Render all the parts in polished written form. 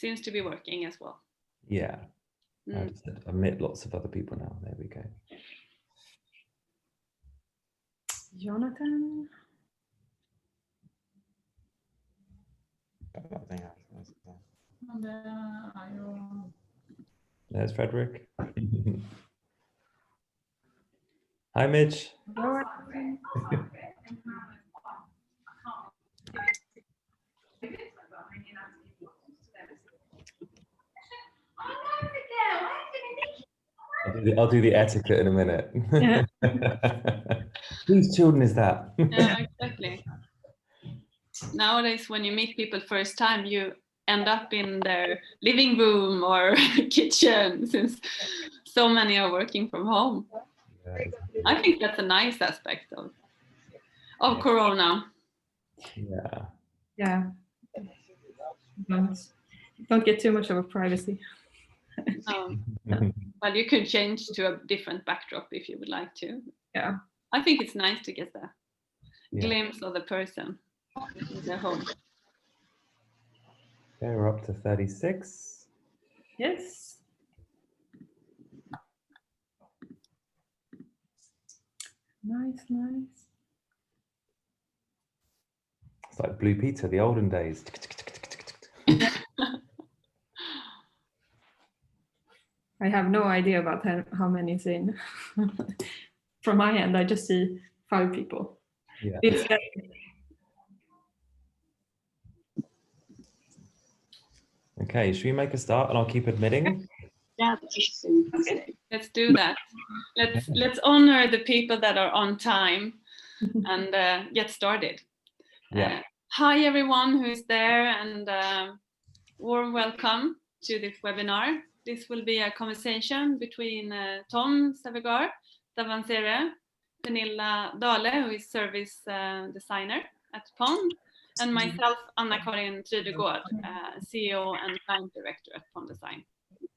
seems to be working as well. Yeah. I just admit lots of other people now. There we go. Jonathan. There's Frederick. Hi, Mitch. I'll do the etiquette in a minute. Yeah. Whose children is that? Yeah, exactly. Nowadays, when you meet people first time, you end up in their living room or kitchen, since so many are working from home. Yeah, exactly. I think that's a nice aspect of Corona. Yeah. Yeah. Don't get too much of a privacy. Well, you could change to a different backdrop if you would like to. Yeah. I think it's nice to get a glimpse of the person in their home. Okay, we're up to 36. Yes. Nice, nice. It's like Blue Peter, the olden days. I have no idea about how many is in. From my end, I just see 5 people. Yeah. Okay, should we make a start and I'll keep admitting? Yeah, let's do that. Let's honor the people that are on time and get started. Yeah. Hi everyone who is there, and warm welcome to this webinar. This will be a conversation between Tom Savegar, Davansere, Pernilla Dale, who is service designer at Pond, and myself, Anna-Karin Trydegård, CEO and client director at Pond Design.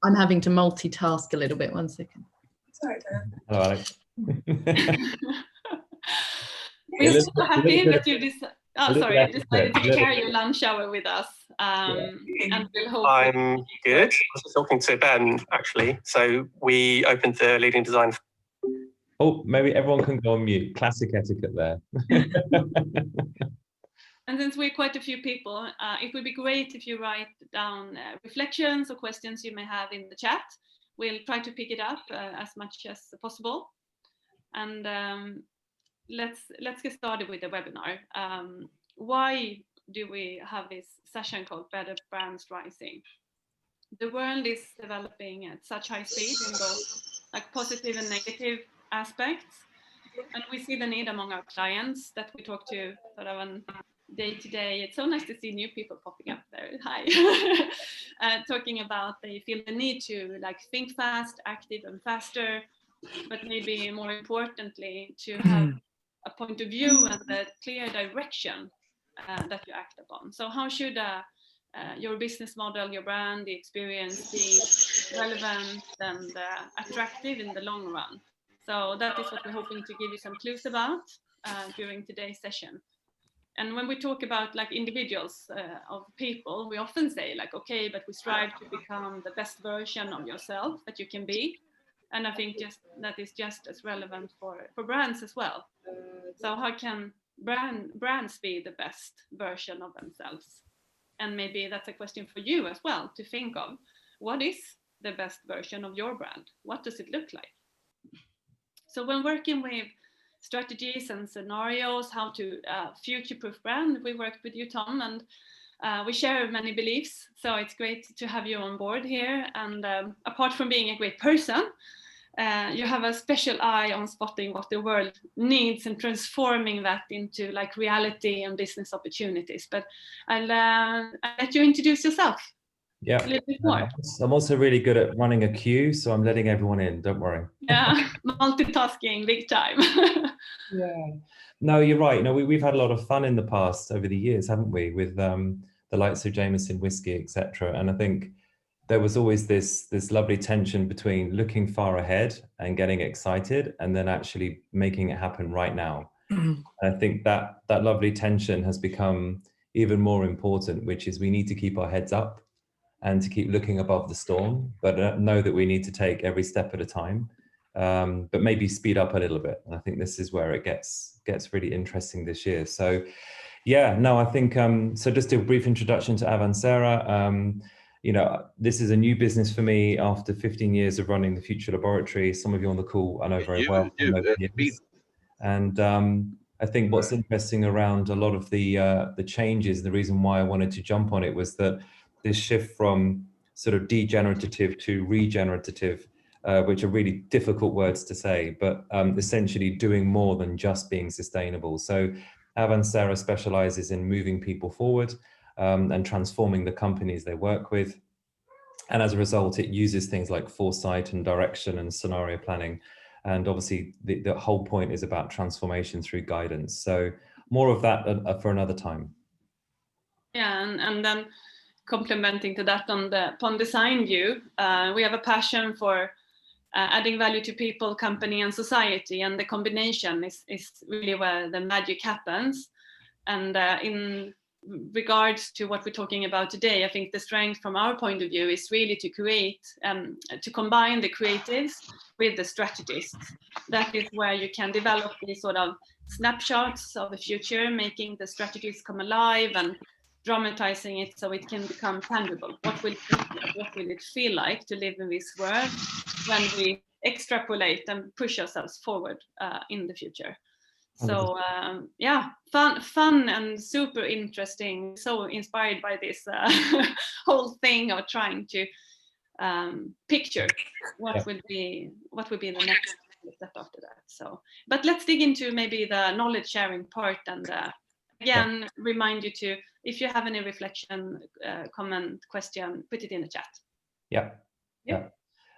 I'm having to multitask a little bit. 1 second. Sorry, Hello, Alex. We're so happy that you decided to share your lunch hour with us. And we'll hope I'm good. I was talking to Ben, actually. So we opened the leading design. Oh, maybe everyone can go on mute. Classic etiquette there. And since we're quite a few people, it would be great if you write down reflections or questions you may have in the chat. We'll try to pick it up as much as possible. And let's get started with the webinar. Why do we have this session called Better Brands Rising? The world is developing at such high speed in both like positive and negative aspects. And we see the need among our clients that we talk to sort of on day to day. It's so nice to see new people popping up there. Hi. Talking about they feel the need to like think fast, active and faster, but maybe more importantly to have a point of view and a clear direction that you act upon. So how should your business model, your brand, the experience be relevant and attractive in the long run? So that is what we're hoping to give you some clues about during today's session. And when we talk about like individuals of people, we often say like, okay, but we strive to become the best version of yourself that you can be. And I think that is just as relevant for brands as well. So how can brands be the best version of themselves? And maybe that's a question for you as well to think of. What is the best version of your brand? What does it look like? So when working with strategies and scenarios, how to future-proof brand, we worked with you, Tom, and we share many beliefs. So it's great to have you on board here. And apart from being a great person, you have a special eye on spotting what the world needs and transforming that into like reality and business opportunities. But I'll let you introduce yourself. Yeah, a little bit more. I'm also really good at running a queue, so I'm letting everyone in, don't worry. Yeah, multitasking big time. Yeah, no, you're right. You know, we've had a lot of fun in the past over the years, haven't we, with the likes of Jameson whiskey, etc. And I think there was always this lovely tension between looking far ahead and getting excited and then actually making it happen right now. I think that lovely tension has become even more important, which is we need to keep our heads up and to keep looking above the storm, but know that we need to take every step at a time, but maybe speed up a little bit. And I think this is where it gets really interesting this year. So yeah, no, I think, so just a brief introduction to Avancera. You know, this is a new business for me after 15 years of running the Future Laboratory. Some of you on the call I know very well. And I think what's interesting around a lot of the changes, the reason why I wanted to jump on it was that this shift from sort of degenerative to regenerative, which are really difficult words to say, but essentially doing more than just being sustainable. So Avancera specializes in moving people forward and transforming the companies they work with. And as a result, it uses things like foresight and direction and scenario planning. And obviously, the whole point is about transformation through guidance. So more of that for another time. Yeah, and then complementing to that on the upon design view, we have a passion for adding value to people, company, and society, and the combination is really where the magic happens. And in regards to what we're talking about today, I think the strength from our point of view is really to create, to combine the creatives with the strategists. That is where you can develop these sort of snapshots of the future, making the strategies come alive and dramatizing it so it can become tangible. What will it feel like to live in this world when we extrapolate and push ourselves forward in the future? So yeah, fun and super interesting. So inspired by this whole thing of trying to picture what will be the next step after that. So, but let's dig into maybe the knowledge sharing part, and again remind you to, if you have any reflection, comment, question, put it in the chat. Yeah.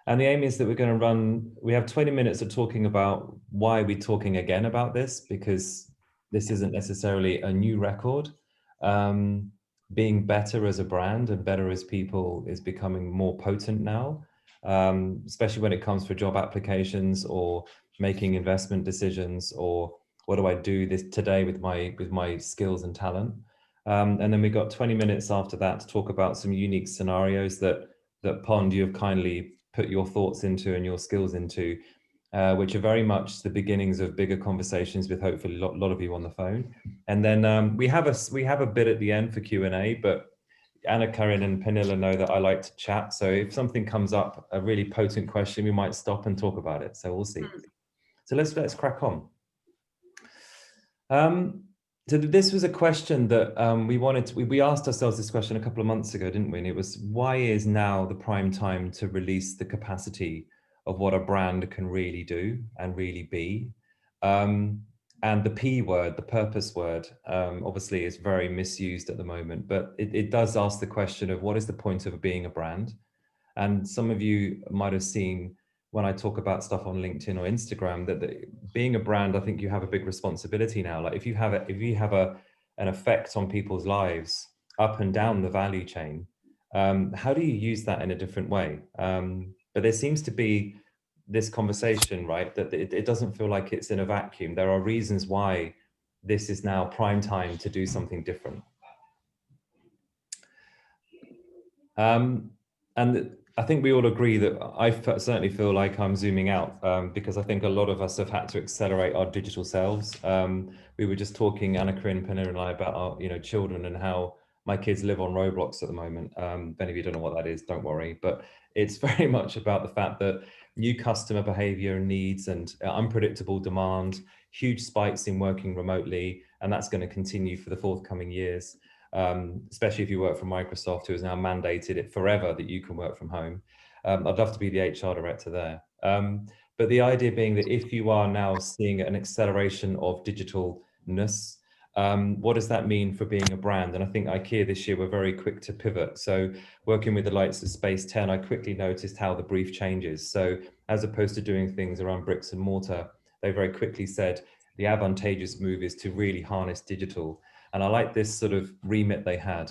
And the aim is that we're going to we have 20 minutes of talking about why we're talking again about this, because this isn't necessarily a new record. Being better as a brand and better as people is becoming more potent now, especially when it comes for job applications or making investment decisions, or what do I do this today with my skills and talent. And then we got 20 minutes after that to talk about some unique scenarios that Pond, you have kindly put your thoughts into and your skills into, which are very much the beginnings of bigger conversations with hopefully a lot of you on the phone. And then we have a bit at the end for Q&A, but Anna, Karin and Pernilla know that I like to chat. So if something comes up, a really potent question, we might stop and talk about it. So we'll see. So let's crack on. So this was a question that we asked ourselves this question a couple of months ago, didn't we? And it was, why is now the prime time to release the capacity of what a brand can really do and really be? And the P word, the purpose word, obviously is very misused at the moment, but it does ask the question of what is the point of being a brand? And some of you might have seen when I talk about stuff on LinkedIn or Instagram, that being a brand, I think you have a big responsibility now. Like if you have an effect on people's lives up and down the value chain, how do you use that in a different way? But there seems to be this conversation, right, that it doesn't feel like it's in a vacuum. There are reasons why this is now prime time to do something different. And I think we all agree that I certainly feel like I'm zooming out because I think a lot of us have had to accelerate our digital selves. We were just talking, Anna, Karin, Pernilla and I, about our children and how my kids live on Roblox at the moment. If any of you don't know what that is, don't worry. But it's very much about the fact that new customer behavior and needs and unpredictable demand, huge spikes in working remotely, and that's going to continue for the forthcoming years. Especially if you work for Microsoft, who has now mandated it forever that you can work from home. I'd love to be the HR director there. But the idea being that if you are now seeing an acceleration of digitalness, what does that mean for being a brand? And I think IKEA this year were very quick to pivot. So working with the likes of Space 10, I quickly noticed how the brief changes. So as opposed to doing things around bricks and mortar, they very quickly said the advantageous move is to really harness digital. And I like this sort of remit they had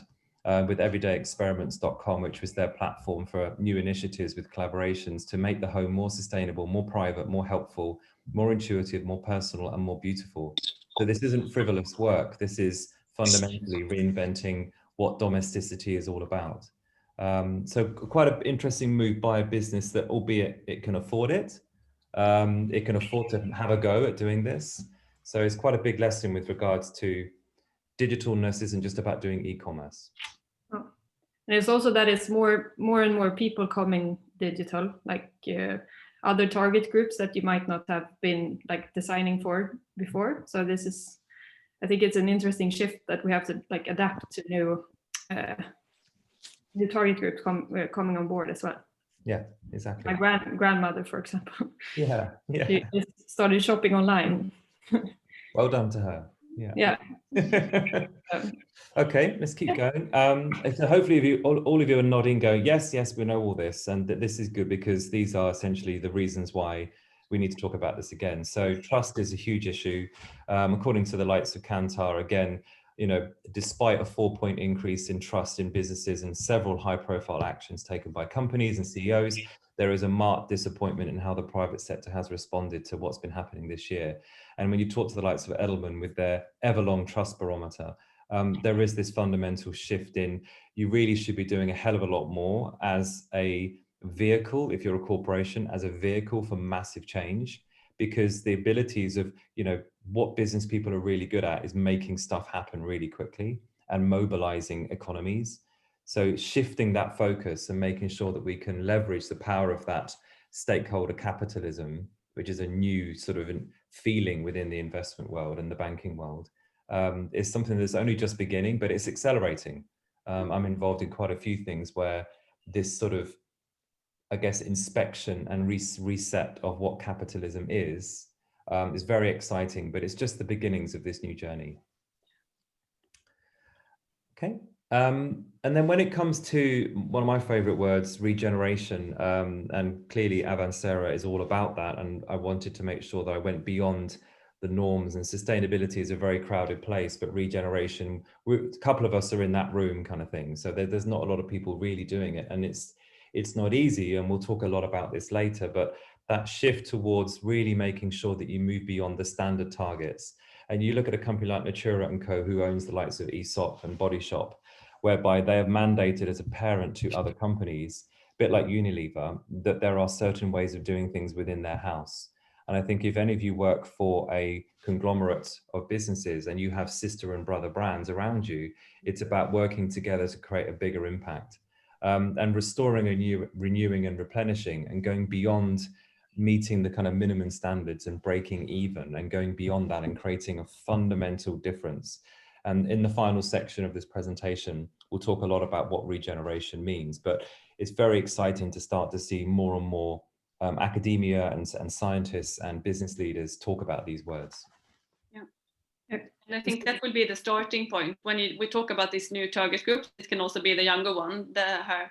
with everydayexperiments.com, which was their platform for new initiatives with collaborations to make the home more sustainable, more private, more helpful, more intuitive, more personal, and more beautiful. So this isn't frivolous work. This is fundamentally reinventing what domesticity is all about. So quite an interesting move by a business that, albeit it can afford it, it can afford to have a go at doing this. So it's quite a big lesson with regards to digitalness isn't just about doing e-commerce. Oh. And it's also that it's more and more people coming digital, like other target groups that you might not have been like designing for before. So this is, I think it's an interesting shift that we have to like adapt to new target groups coming on board as well. Yeah, exactly. My grandmother, for example. Yeah. She just started shopping online. Well done to her. Yeah. Okay, let's keep going. So hopefully all of you are nodding, going, yes, we know all this. And this is good because these are essentially the reasons why we need to talk about this again. So trust is a huge issue. According to the likes of Kantar, again, despite a 4-point increase in trust in businesses and several high-profile actions taken by companies and CEOs, there is a marked disappointment in how the private sector has responded to what's been happening this year. And when you talk to the likes of Edelman with their ever-long trust barometer, there is this fundamental shift in you really should be doing a hell of a lot more as a vehicle, if you're a corporation, as a vehicle for massive change, because the abilities of, what business people are really good at is making stuff happen really quickly and mobilizing economies. So shifting that focus and making sure that we can leverage the power of that stakeholder capitalism, which is a new sort of feeling within the investment world and the banking world, is something that's only just beginning, but it's accelerating. I'm involved in quite a few things where this sort of, I guess, inspection and reset of what capitalism is very exciting, but it's just the beginnings of this new journey. Okay. And then when it comes to one of my favorite words, regeneration, and clearly Avancera is all about that. And I wanted to make sure that I went beyond the norms, and sustainability is a very crowded place, but regeneration, a couple of us are in that room kind of thing. So there's not a lot of people really doing it, and it's not easy. And we'll talk a lot about this later, but that shift towards really making sure that you move beyond the standard targets. And you look at a company like Natura & Co, who owns the likes of Aesop and Body Shop, whereby they have mandated as a parent to other companies, a bit like Unilever, that there are certain ways of doing things within their house. And I think if any of you work for a conglomerate of businesses and you have sister and brother brands around you, it's about working together to create a bigger impact, and restoring renewing and replenishing, and going beyond meeting the kind of minimum standards and breaking even, and going beyond that and creating a fundamental difference. And in the final section of this presentation, we'll talk a lot about what regeneration means, but it's very exciting to start to see more and more academia and scientists and business leaders talk about these words. Yeah. And I think that will be the starting point when we talk about this new target group. It can also be the younger one that have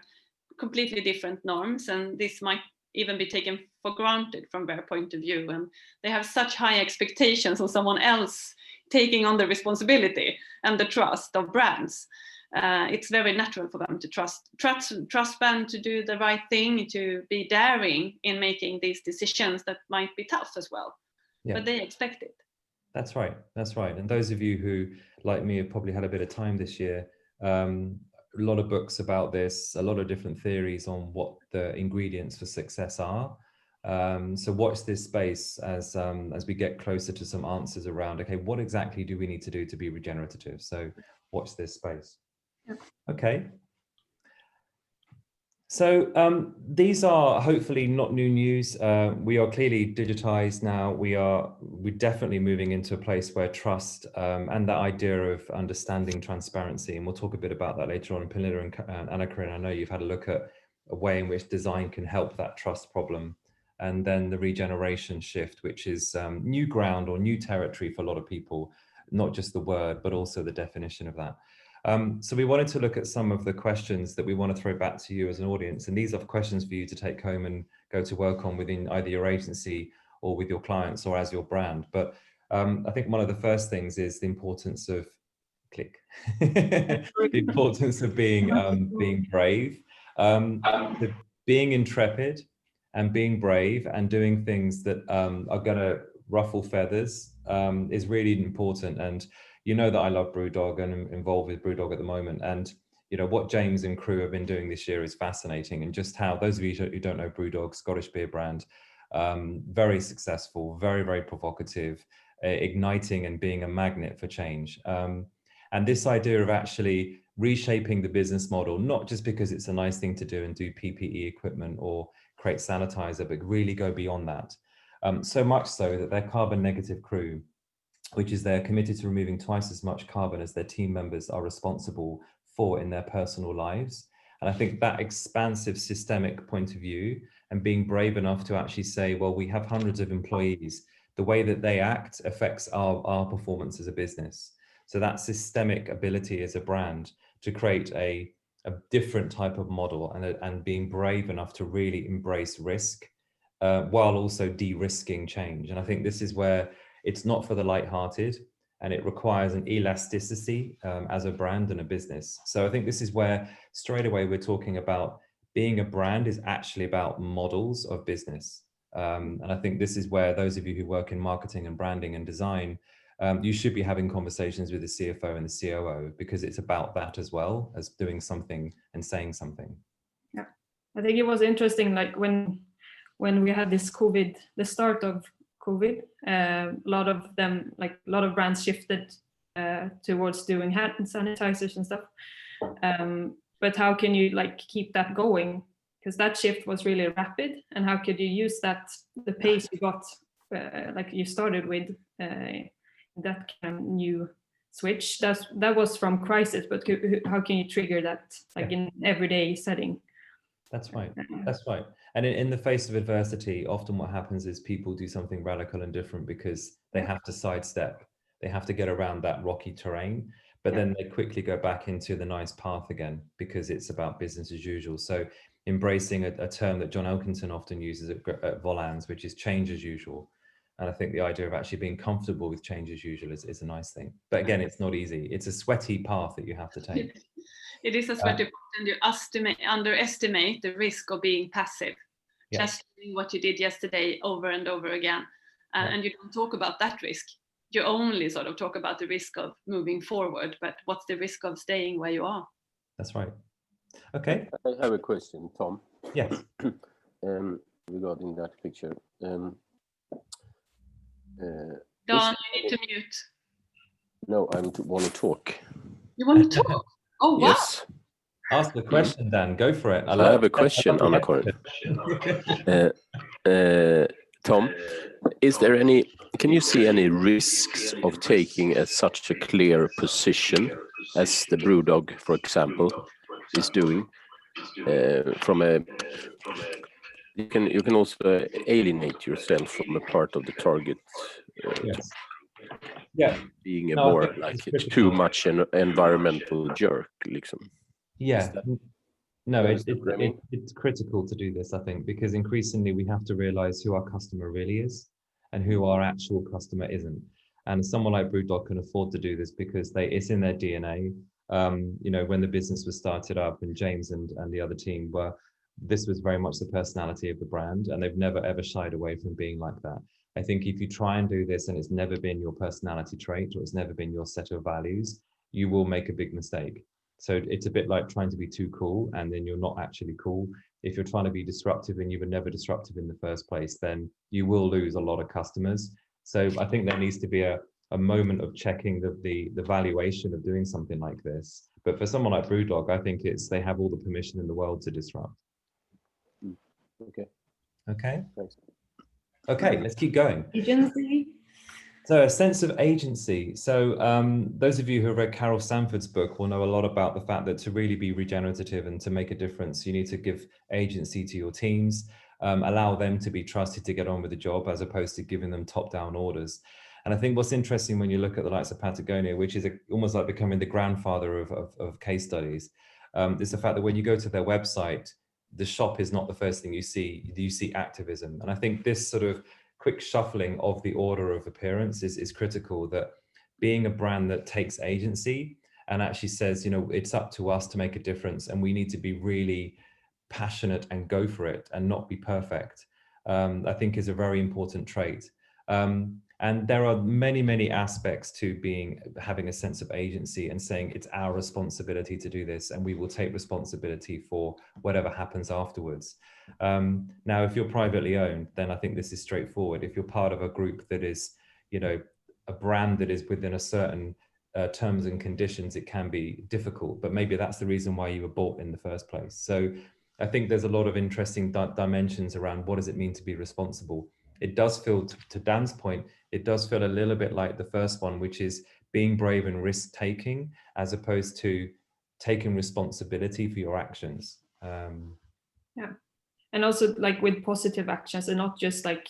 completely different norms, and this might even be taken for granted from their point of view, and they have such high expectations of someone else taking on the responsibility and the trust of brands. It's very natural for them to trust them to do the right thing, to be daring in making these decisions that might be tough as well. Yeah. But they expect it. That's right. And those of you who, like me, have probably had a bit of time this year, a lot of books about this, a lot of different theories on what the ingredients for success are. So watch this space as we get closer to some answers around, okay, what exactly do we need to do to be regenerative? So watch this space. Okay. So these are hopefully not new news. We are clearly digitized now. We're definitely moving into a place where trust and that idea of understanding transparency, and we'll talk a bit about that later on. And Pernilla and Anna-Karin, I know you've had a look at a way in which design can help that trust problem. And then the regeneration shift, which is new ground or new territory for a lot of people, not just the word, but also the definition of that. So we wanted to look at some of the questions that we want to throw back to you as an audience. And these are questions for you to take home and go to work on within either your agency or with your clients or as your brand. But I think one of the first things is the importance of the importance of being brave, being intrepid and being brave and doing things that are going to ruffle feathers is really important. And you know that I love BrewDog and I'm involved with BrewDog at the moment. And you know, what James and crew have been doing this year is fascinating, and just how, those of you who don't know BrewDog, Scottish beer brand, very successful, very, very provocative, igniting and being a magnet for change. And this idea of actually reshaping the business model, not just because it's a nice thing to do and do PPE equipment or create sanitizer, but really go beyond that. So much so that their carbon negative crew, which is they're committed to removing twice as much carbon as their team members are responsible for in their personal lives. And I think that expansive systemic point of view and being brave enough to actually say, well, we have hundreds of employees, the way that they act affects our performance as a business. So that systemic ability as a brand to create a different type of model, and being brave enough to really embrace risk while also de-risking change. And I think this is where it's not for the light-hearted, and it requires an elasticity as a brand and a business. So I think this is where straight away we're talking about being a brand is actually about models of business. And I think this is where those of you who work in marketing and branding and design, you should be having conversations with the CFO and the COO, because it's about that as well as doing something and saying something. Yeah, I think it was interesting, like when we had this COVID, the start of COVID, a lot of brands shifted towards doing hand sanitizers and stuff. But how can you like keep that going? Because that shift was really rapid, and how could you use that, the pace you got, like you started with, that kind of new switch? That was from crisis, but how can you trigger that, like in everyday setting? That's right. That's right. And in the face of adversity, often what happens is people do something radical and different because they have to sidestep. They have to get around that rocky terrain, but then they quickly go back into the nice path again because it's about business as usual. So embracing a term that John Elkington often uses at Volans, which is change as usual. And I think the idea of actually being comfortable with change as usual is a nice thing. But again, it's not easy. It's a sweaty path that you have to take. It is a sweaty path, and you underestimate the risk of being passive. Just doing what you did yesterday over and over again. And you don't talk about that risk. You only sort of talk about the risk of moving forward, but what's the risk of staying where you are? That's right. Okay. I have a question, Tom. Yes. Regarding that picture. Don, you need to mute. No, I want to talk. You want to talk? Oh, wow. Yes. Ask the question, Dan. Go for it. I have a question, Anna-Karin. Tom, can you see any risks of taking such a clear position as the BrewDog, for example, is doing? You can also alienate yourself from a part of the target. Being a more like too much an environmental jerk, liksom. Yeah. No, it's critical to do this, I think, because increasingly we have to realize who our customer really is and who our actual customer isn't. And someone like BrewDog can afford to do this because it's in their DNA. You know, when the business was started up, and James and the other team this was very much the personality of the brand, and they've never ever shied away from being like that. I think if you try and do this and it's never been your personality trait, or it's never been your set of values, you will make a big mistake. So it's a bit like trying to be too cool, and then you're not actually cool. If you're trying to be disruptive and you were never disruptive in the first place, then you will lose a lot of customers. So I think there needs to be a moment of checking the valuation of doing something like this. But for someone like BrewDog, I think they have all the permission in the world to disrupt. Okay. Okay. Thanks. Okay, let's keep going. Agency. So a sense of agency. So those of you who have read Carol Sanford's book will know a lot about the fact that to really be regenerative and to make a difference, you need to give agency to your teams, allow them to be trusted to get on with the job as opposed to giving them top-down orders. And I think what's interesting when you look at the likes of Patagonia, which is almost like becoming the grandfather of case studies, is the fact that when you go to their website, the shop is not the first thing you see. You see activism. And I think this sort of quick shuffling of the order of appearance is critical, that being a brand that takes agency and actually says, you know, it's up to us to make a difference, and we need to be really passionate and go for it and not be perfect, I think is a very important trait. And And there are many, many aspects to having a sense of agency and saying it's our responsibility to do this, and we will take responsibility for whatever happens afterwards. Now, if you're privately owned, then I think this is straightforward. If you're part of a group that is, you know, a brand that is within a certain terms and conditions, it can be difficult, but maybe that's the reason why you were bought in the first place. So I think there's a lot of interesting dimensions around what does it mean to be responsible. It does feel, to Dan's point, it does feel a little bit like the first one, which is being brave and risk-taking, as opposed to taking responsibility for your actions. Yeah, and also like with positive actions, and not just like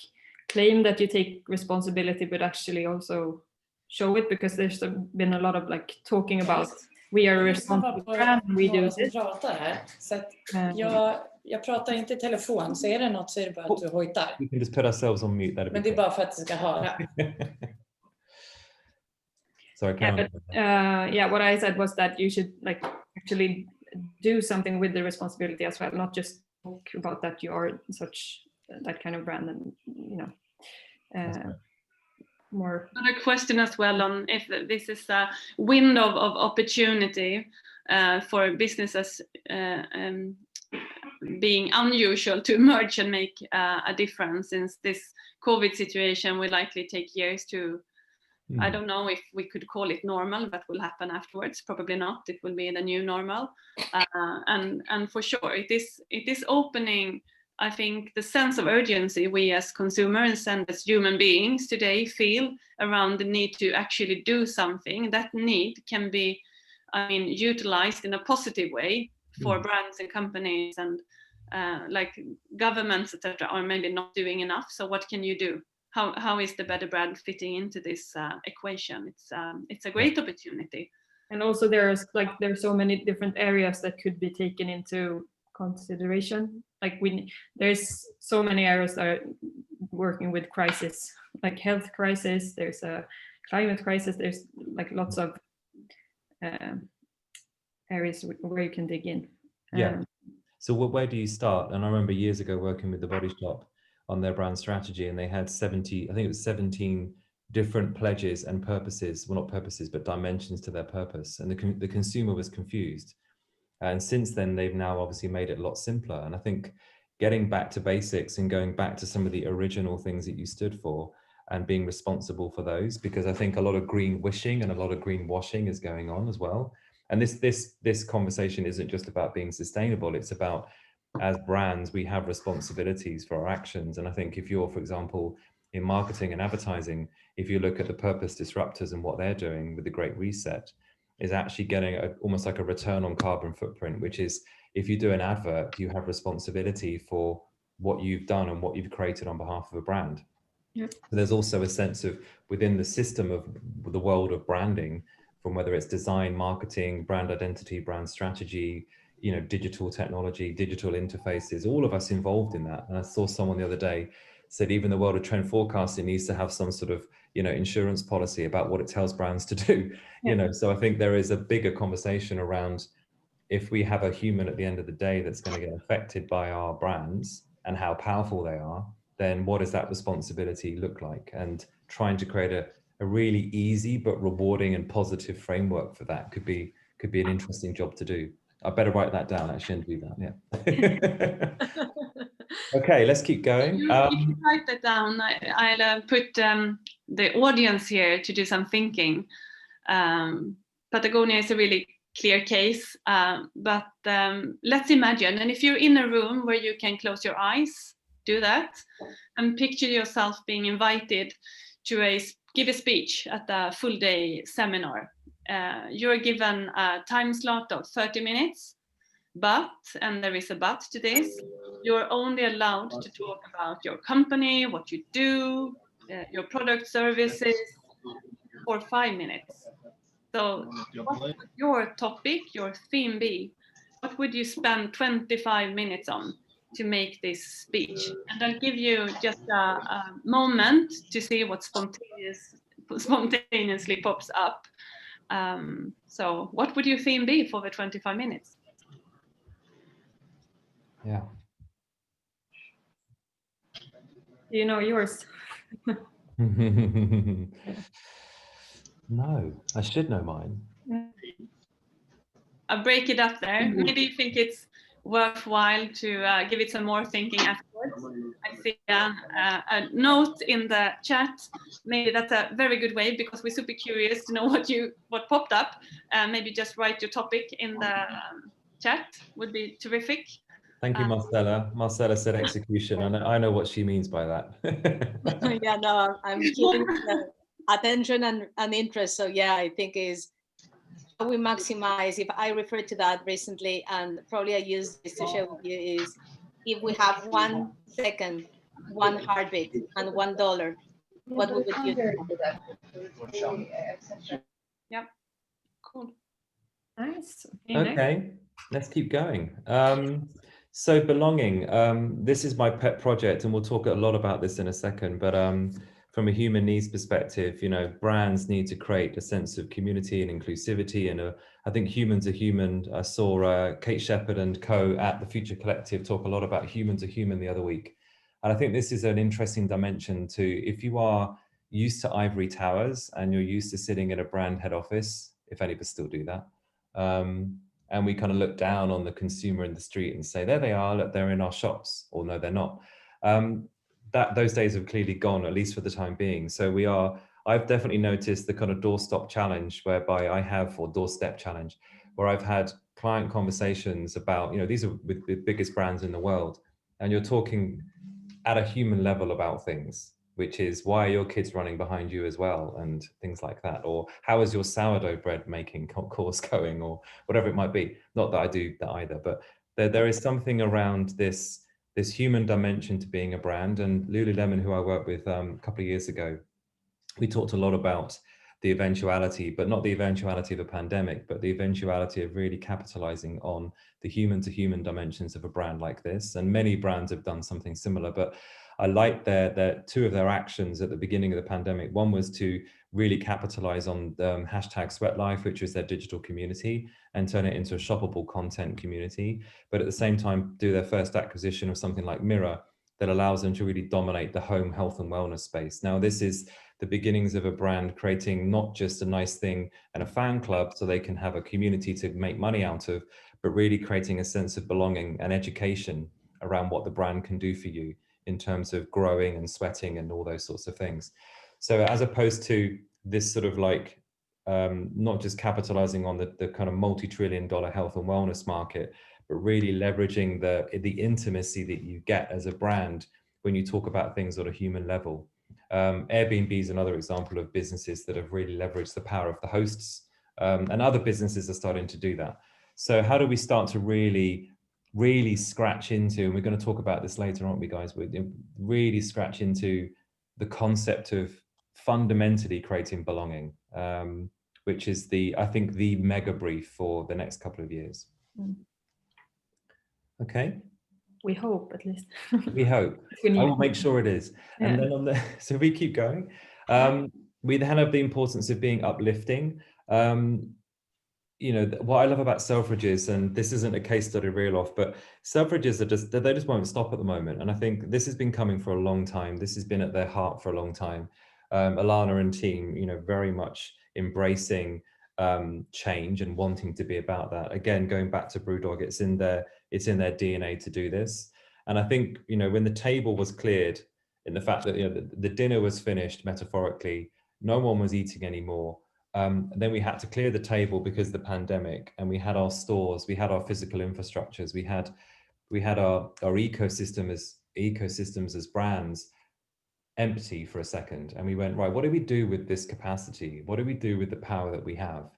claim that you take responsibility, but actually also show it, because there's been a lot of like talking about we are a responsible brand, we do this. Så att jag pratar inte i telefon, så är det något så är det bara att du hojtar. We can just put ourselves on mute. Men det är bara för att du ska höra. Sorry, yeah, what I said was that you should like actually do something with the responsibility as well, not just talk about that you are that kind of brand, and you know, more. Another question as well on if this is a window of opportunity for businesses being unusual to emerge and make a difference, since this COVID situation will likely take years to. I don't know if we could call it normal, but will happen afterwards. Probably not. It will be the new normal, and for sure it is opening. I think the sense of urgency we as consumers and as human beings today feel around the need to actually do something. That need can be, I mean, utilized in a positive way for brands and companies, and like governments, etc., are maybe not doing enough. So what can you do? How is the better brand fitting into this equation? It's a great opportunity. And also there's so many different areas that could be taken into consideration. Like there's so many areas that are working with crisis, like health crisis, there's a climate crisis, there's like lots of areas where you can dig in. Yeah. So where do you start? And I remember years ago working with The Body Shop on their brand strategy, and they had 17 different pledges and purposes, well, not purposes, but dimensions to their purpose. And the consumer was confused. And since then, they've now obviously made it a lot simpler. And I think getting back to basics and going back to some of the original things that you stood for and being responsible for those, because I think a lot of green wishing and a lot of green washing is going on as well. And this conversation isn't just about being sustainable. It's about, as brands, we have responsibilities for our actions. And I think if you're, for example, in marketing and advertising, if you look at the purpose disruptors and what they're doing with the Great Reset, is actually getting almost like a return on carbon footprint, which is if you do an advert, you have responsibility for what you've done and what you've created on behalf of a brand. Yep. But there's also a sense of within the system of the world of branding, from whether it's design, marketing, brand identity, brand strategy, you know, digital technology, digital interfaces, all of us involved in that. And I saw someone the other day said even the world of trend forecasting needs to have some sort of, you know, insurance policy about what it tells brands to do, you know. So I think there is a bigger conversation around if we have a human at the end of the day that's going to get affected by our brands and how powerful they are, then what does that responsibility look like? And trying to create a really easy but rewarding and positive framework for that could be an interesting job to do. I better write that down actually and do that. Yeah. Okay, let's keep going. You can write that down. I'll put the audience here to do some thinking. Patagonia is a really clear case, but let's imagine, and if you're in a room where you can close your eyes, do that, and picture yourself being invited to give a speech at a full day seminar. You're given a time slot of 30 minutes, but, and there is a but to this, you're only allowed to talk about your company, what you do, your product services for 5 minutes. So what would your topic, your theme be? What would you spend 25 minutes on to make this speech? And I'll give you just a moment to see what spontaneously pops up. So what would your theme be for the 25 minutes? Yeah. You know yours. No, I should know mine. I'll break it up there. Maybe you think it's worthwhile to give it some more thinking afterwards. I see a note in the chat. Maybe that's a very good way, because we're super curious to know what popped up. Maybe just write your topic in the chat would be terrific. Thank you, Marcella. Marcella said execution, and I know what she means by that. Yeah, no, I'm keeping attention and interest. So yeah, I think is how we maximize. If I refer to that recently, and probably I use this to share with you, is if we have 1 second, 1 heartbeat, and $1, what we would use. Yep. Cool. Nice. Okay, let's keep going. So belonging, this is my pet project, and we'll talk a lot about this in a second, but from a human needs perspective, you know, brands need to create a sense of community and inclusivity, and I think humans are human. I saw Kate Shepherd and co at the Future Collective talk a lot about human to human the other week. And I think this is an interesting dimension to, if you are used to ivory towers and you're used to sitting in a brand head office, if any of us still do that, and we kind of look down on the consumer in the street and say, there they are, look, they're in our shops, or no, they're not. Those days have clearly gone, at least for the time being. So I've definitely noticed the kind of doorstop challenge whereby or doorstep challenge, where I've had client conversations about, you know, these are with the biggest brands in the world, and you're talking at a human level about things, which is, why are your kids running behind you as well, and things like that, or how is your sourdough bread making course going, or whatever it might be. Not that I do that either, but there is something around this human dimension to being a brand. And Lululemon, who I worked with a couple of years ago, we talked a lot about the eventuality, but not the eventuality of a pandemic, but the eventuality of really capitalizing on the human to human dimensions of a brand like this. And many brands have done something similar, but I like two of their actions at the beginning of the pandemic. One was to really capitalize on the hashtag Sweat Life, which is their digital community, and turn it into a shoppable content community. But at the same time, do their first acquisition of something like Mirror that allows them to really dominate the home health and wellness space. Now, this is the beginnings of a brand creating not just a nice thing and a fan club so they can have a community to make money out of, but really creating a sense of belonging and education around what the brand can do for you in terms of growing and sweating and all those sorts of things. So as opposed to this sort of like, not just capitalizing on the kind of multi-trillion-dollar health and wellness market, but really leveraging the intimacy that you get as a brand when you talk about things on a human level. Airbnb is another example of businesses that have really leveraged the power of the hosts, and other businesses are starting to do that. So how do we start to really scratch into, and we're going to talk about this later, aren't we, guys? We really scratch into the concept of fundamentally creating belonging, which is I think the mega brief for the next couple of years. Okay. We hope, at least. We hope. I will make sure it is. Yeah. And then so we keep going. We then have the importance of being uplifting. You know, what I love about Selfridges, and this isn't a case study reel off, but Selfridges they just won't stop at the moment. And I think this has been coming for a long time. This has been at their heart for a long time. Alana and team, you know, very much embracing change and wanting to be about that. Again, going back to Brewdog, it's in their DNA to do this. And I think, you know, when the table was cleared, in the fact that, you know, the dinner was finished, metaphorically, no one was eating anymore. Then we had to clear the table because of the pandemic, and we had our stores, we had our physical infrastructures, we had our ecosystems as brands empty for a second. And we went, right, what do we do with this capacity? What do we do with the power that we have?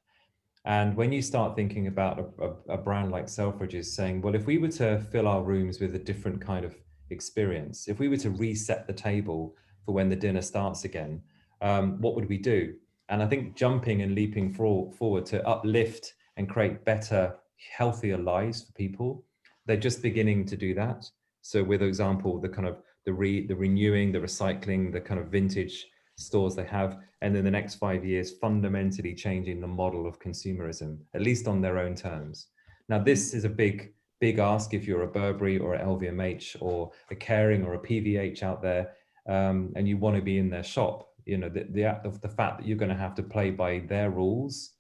And when you start thinking about a brand like Selfridges saying, well, if we were to fill our rooms with a different kind of experience, if we were to reset the table for when the dinner starts again, what would we do? And I think jumping and leaping forward to uplift and create better, healthier lives for people, they're just beginning to do that. So with example, the kind of the renewing, the recycling, the kind of vintage stores they have, and in the next 5 years, fundamentally changing the model of consumerism, at least on their own terms. Now, this is a big ask if you're a Burberry or an LVMH or a Kering or a PVH out there. and you want to be in their shop, you know, the act of the fact that you're going to have to play by their rules,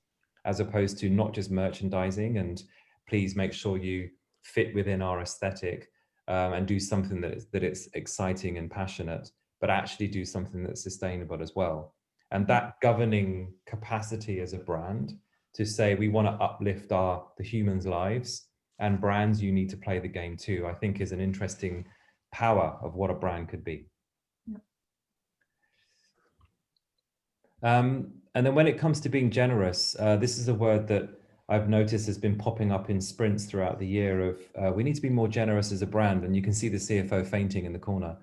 as opposed to not just merchandising and please make sure you fit within our aesthetic, and do something that it's exciting and passionate, but actually do something that's sustainable as well. And that governing capacity as a brand to say we want to uplift the humans' lives, and brands, you need to play the game too, I think is an interesting power of what a brand could be. And then when it comes to being generous, this is a word that I've noticed has been popping up in sprints throughout the year of we need to be more generous as a brand. And you can see the CFO fainting in the corner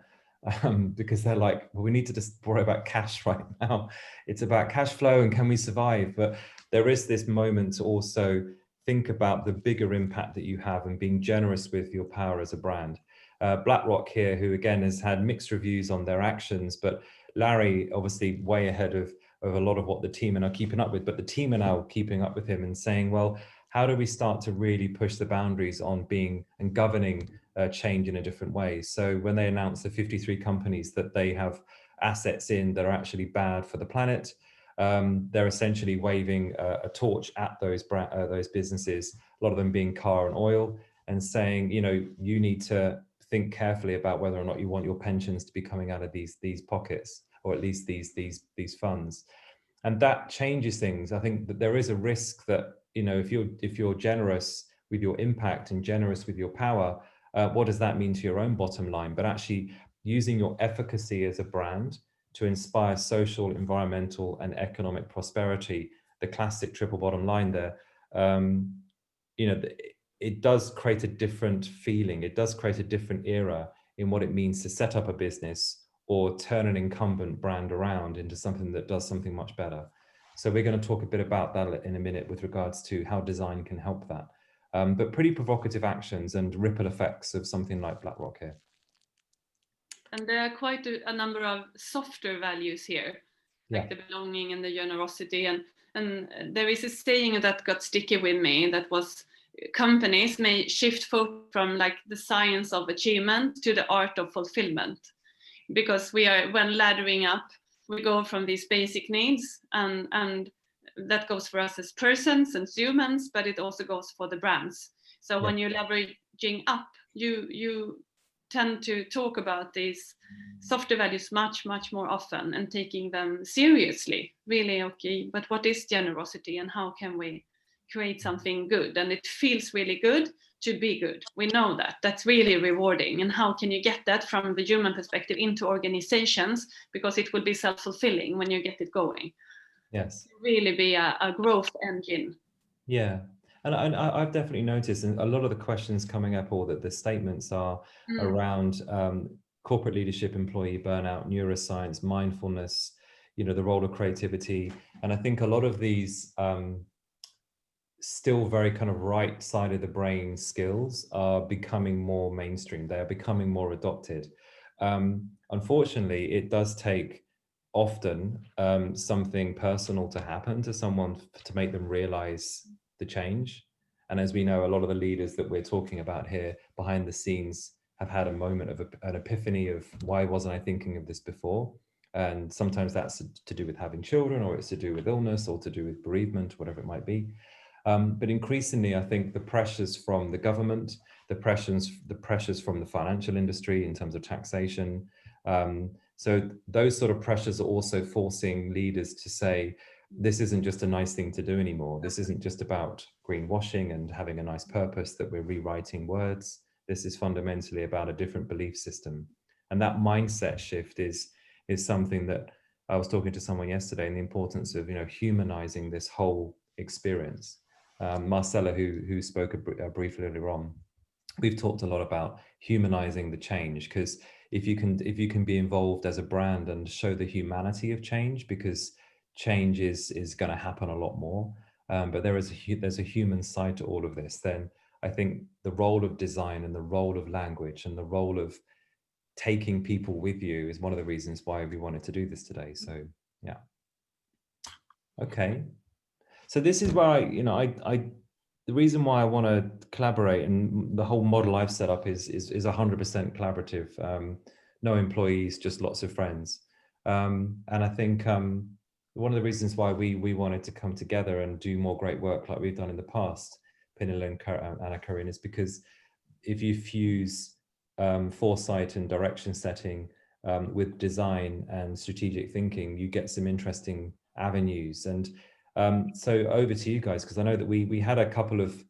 because they're like, well, we need to just worry about cash right now. It's about cash flow and can we survive? But there is this moment to also think about the bigger impact that you have and being generous with your power as a brand. BlackRock here, who again has had mixed reviews on their actions, but Larry obviously way ahead of a lot of what the team are now keeping up with, but the team are now keeping up with him and saying, well, how do we start to really push the boundaries on being and governing change in a different way? So when they announced the 53 companies that they have assets in that are actually bad for the planet, they're essentially waving a torch at those businesses, a lot of them being car and oil, and saying, you know, you need to think carefully about whether or not you want your pensions to be coming out of these pockets, or at least these funds. And that changes things. I think that there is a risk that, you know, if you're generous with your impact and generous with your power, what does that mean to your own bottom line? But actually using your efficacy as a brand to inspire social, environmental, and economic prosperity, the classic triple bottom line there, you know, it does create a different feeling. It does create a different era in what it means to set up a business or turn an incumbent brand around into something that does something much better. So we're going to talk a bit about that in a minute with regards to how design can help that. But pretty provocative actions and ripple effects of something like BlackRock here. And there are quite a number of softer values here, like the belonging and the generosity. And there is a saying that got sticky with me that was, companies may shift focus from like the science of achievement to the art of fulfillment. Because when laddering up, we go from these basic needs, and that goes for us as persons and humans, but it also goes for the brands. So when you're leveraging up, you tend to talk about these softer values much more often and taking them seriously. Really, okay, but what is generosity and how can we create something good? And it feels really good to be good. We know that. That's really rewarding. And how can you get that from the human perspective into organizations? Because it will be self-fulfilling when you get it going. Yes. Really be a growth engine. Yeah. And I've definitely noticed, and a lot of the questions coming up, or that the statements are around corporate leadership, employee burnout, neuroscience, mindfulness, you know, the role of creativity. And I think a lot of these still very kind of right side of the brain skills are becoming more mainstream. They are becoming more adopted. Unfortunately, it does take often something personal to happen to someone to make them realize the change. And as we know, a lot of the leaders that we're talking about here behind the scenes have had a moment of an epiphany of, why wasn't I thinking of this before? And sometimes that's to do with having children, or it's to do with illness, or to do with bereavement, whatever it might be. But increasingly, I think the pressures from the government, the pressures from the financial industry in terms of taxation. So those sort of pressures are also forcing leaders to say, this isn't just a nice thing to do anymore. This isn't just about greenwashing and having a nice purpose that we're rewriting words. This is fundamentally about a different belief system. And that mindset shift is something that I was talking to someone yesterday, and the importance of, you know, humanizing this whole experience. Marcella, who spoke briefly earlier on, we've talked a lot about humanizing the change, because if you can be involved as a brand and show the humanity of change, because change is going to happen a lot more, but there's a human side to all of this, then I think the role of design and the role of language and the role of taking people with you is one of the reasons why we wanted to do this today. So yeah. Okay. So this is why the reason why I want to collaborate, and the whole model I've set up is 100% collaborative. no employees, just lots of friends. And I think one of the reasons why we wanted to come together and do more great work like we've done in the past, Pernilla and Anna-Karin, is because if you fuse foresight and direction setting with design and strategic thinking, you get some interesting avenues. And so over to you guys, because I know that we had a couple of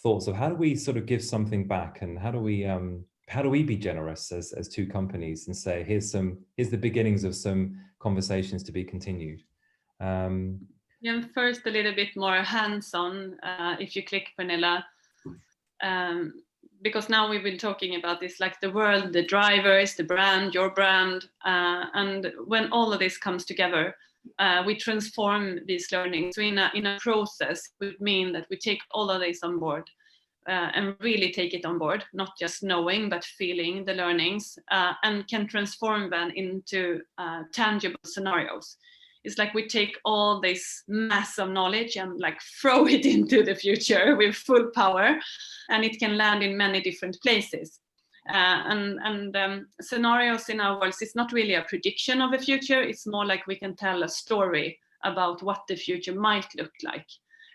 thoughts of how do we sort of give something back, and how do we be generous as two companies and say, here's the beginnings of some conversations to be continued. Yeah, first a little bit more hands-on, if you click, Pernilla, because now we've been talking about this, like the world, the drivers, the brand, your brand, and when all of this comes together, we transform these learnings. So in a process would mean that we take all of this on board and really take it on board, not just knowing, but feeling the learnings, and can transform them into tangible scenarios. It's like we take all this mass of knowledge and like throw it into the future with full power, and it can land in many different places. Scenarios in our worlds, it's not really a prediction of the future. It's more like we can tell a story about what the future might look like.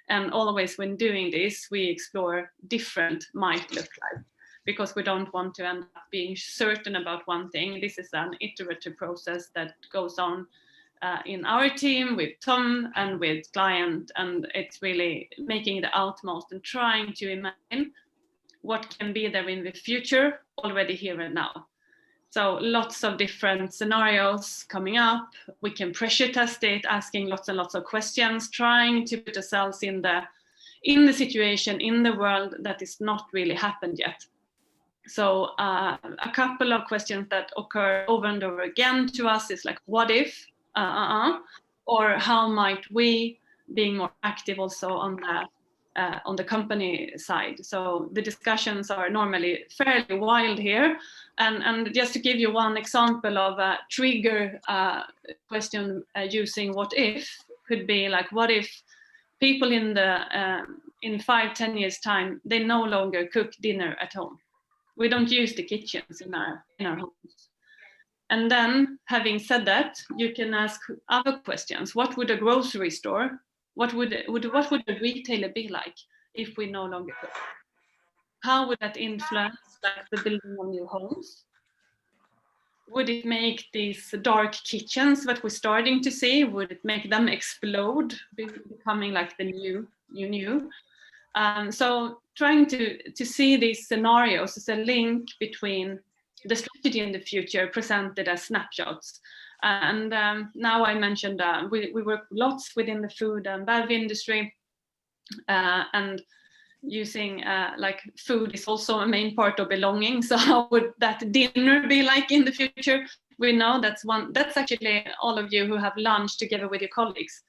And always when doing this, we explore different might look like, because we don't want to end up being certain about one thing. This is an iterative process that goes on in our team with Tom and with client, and it's really making the utmost and trying to imagine what can be there in the future already here and now. So lots of different scenarios coming up. We can pressure test it, asking lots and lots of questions, trying to put ourselves in the situation, in the world that is not really happened yet. So a couple of questions that occur over and over again to us is like, what if, or how might we, being more active also on the company side. So the discussions are normally fairly wild here. And just to give you one example of a trigger question using what if, could be like, what if people in 5-10 years time, they no longer cook dinner at home? We don't use the kitchens in our homes. And then, having said that, you can ask other questions. What would a grocery store, what would a retailer be like if we no longer cook? How would that influence like the building of new homes? Would it make these dark kitchens that we're starting to see, would it make them explode, becoming like the new? So trying to see these scenarios as a link between the strategy in the future presented as snapshots. And now I mentioned we work lots within the food and bev industry, and using like food is also a main part of belonging. So how would that dinner be like in the future? We know that's actually all of you who have lunch together with your colleagues.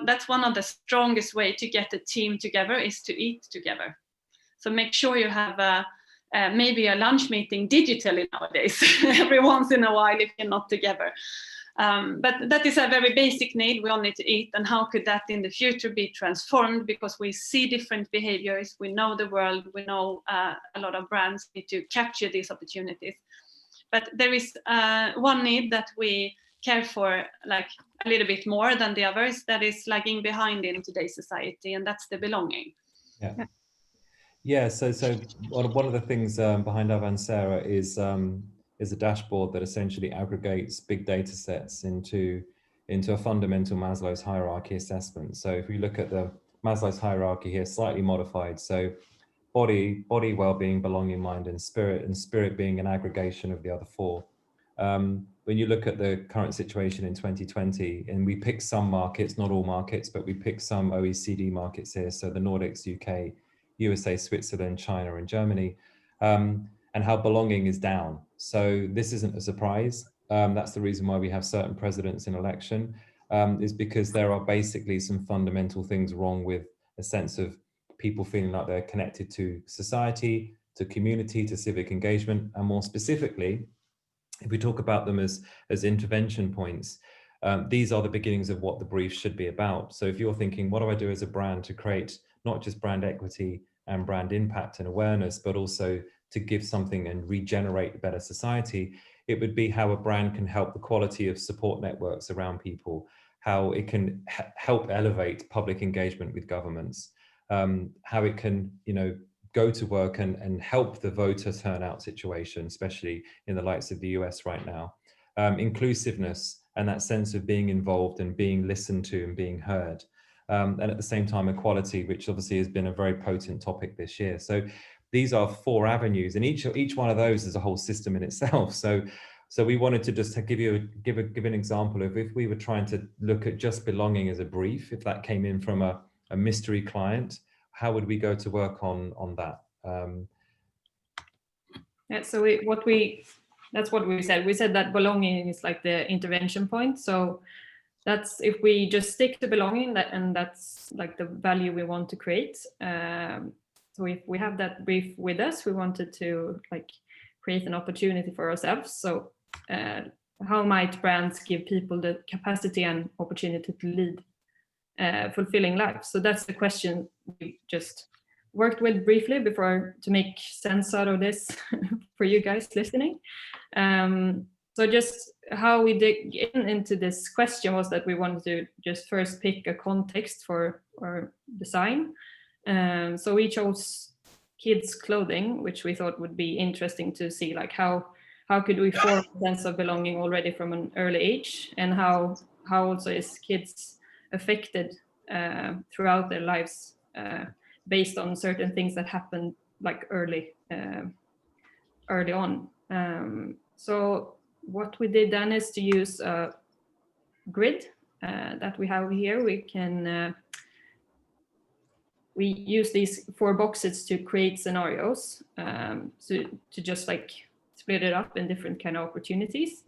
That's one of the strongest way to get a team together is to eat together. So make sure you have maybe a lunch meeting digitally nowadays, every once in a while if you're not together. But that is a very basic need. We all need to eat, and how could that in the future be transformed? Because we see different behaviors, we know the world, we know a lot of brands need to capture these opportunities. But there is one need that we care for like a little bit more than the others that is lagging behind in today's society, and that's the belonging. Yeah, so one of the things behind Avancera is a dashboard that essentially aggregates big data sets into a fundamental Maslow's hierarchy assessment. So if we look at the Maslow's hierarchy here, slightly modified, so body, well-being, belonging, mind, and spirit being an aggregation of the other four. When you look at the current situation in 2020, and we pick some markets, not all markets, but we pick some OECD markets here, so the Nordics, UK, USA, Switzerland, China, and Germany, and how belonging is down. So this isn't a surprise. That's the reason why we have certain presidents in election, is because there are basically some fundamental things wrong with a sense of people feeling like they're connected to society, to community, to civic engagement, and more specifically, if we talk about them as intervention points, these are the beginnings of what the brief should be about. So if you're thinking, what do I do as a brand to create not just brand equity and brand impact and awareness, but also to give something and regenerate a better society, it would be how a brand can help the quality of support networks around people, how it can help elevate public engagement with governments, how it can, go to work and help the voter turnout situation, especially in the likes of the US right now. Inclusiveness and that sense of being involved and being listened to and being heard. And at the same time, equality, which obviously has been a very potent topic this year. So these are 4 avenues, and each one of those is a whole system in itself. So we wanted to just give an example of, if we were trying to look at just belonging as a brief, if that came in from a mystery client, how would we go to work on that? Yeah, so that's what we said. We said that belonging is like the intervention point. So that's, if we just stick to belonging, and that's like the value we want to create. So if we have that brief with us, we wanted to like create an opportunity for ourselves. So how might brands give people the capacity and opportunity to lead fulfilling lives? So that's the question we just worked with briefly before, to make sense out of this for you guys listening. So just how we dig into this question was that we wanted to just first pick a context for our design. So we chose kids' clothing, which we thought would be interesting to see, like how could we form a sense of belonging already from an early age, and how also is kids affected throughout their lives based on certain things that happen like early on. So what we did then is to use a grid that we have here. We use these 4 boxes to create scenarios, to just like split it up in different kind of opportunities.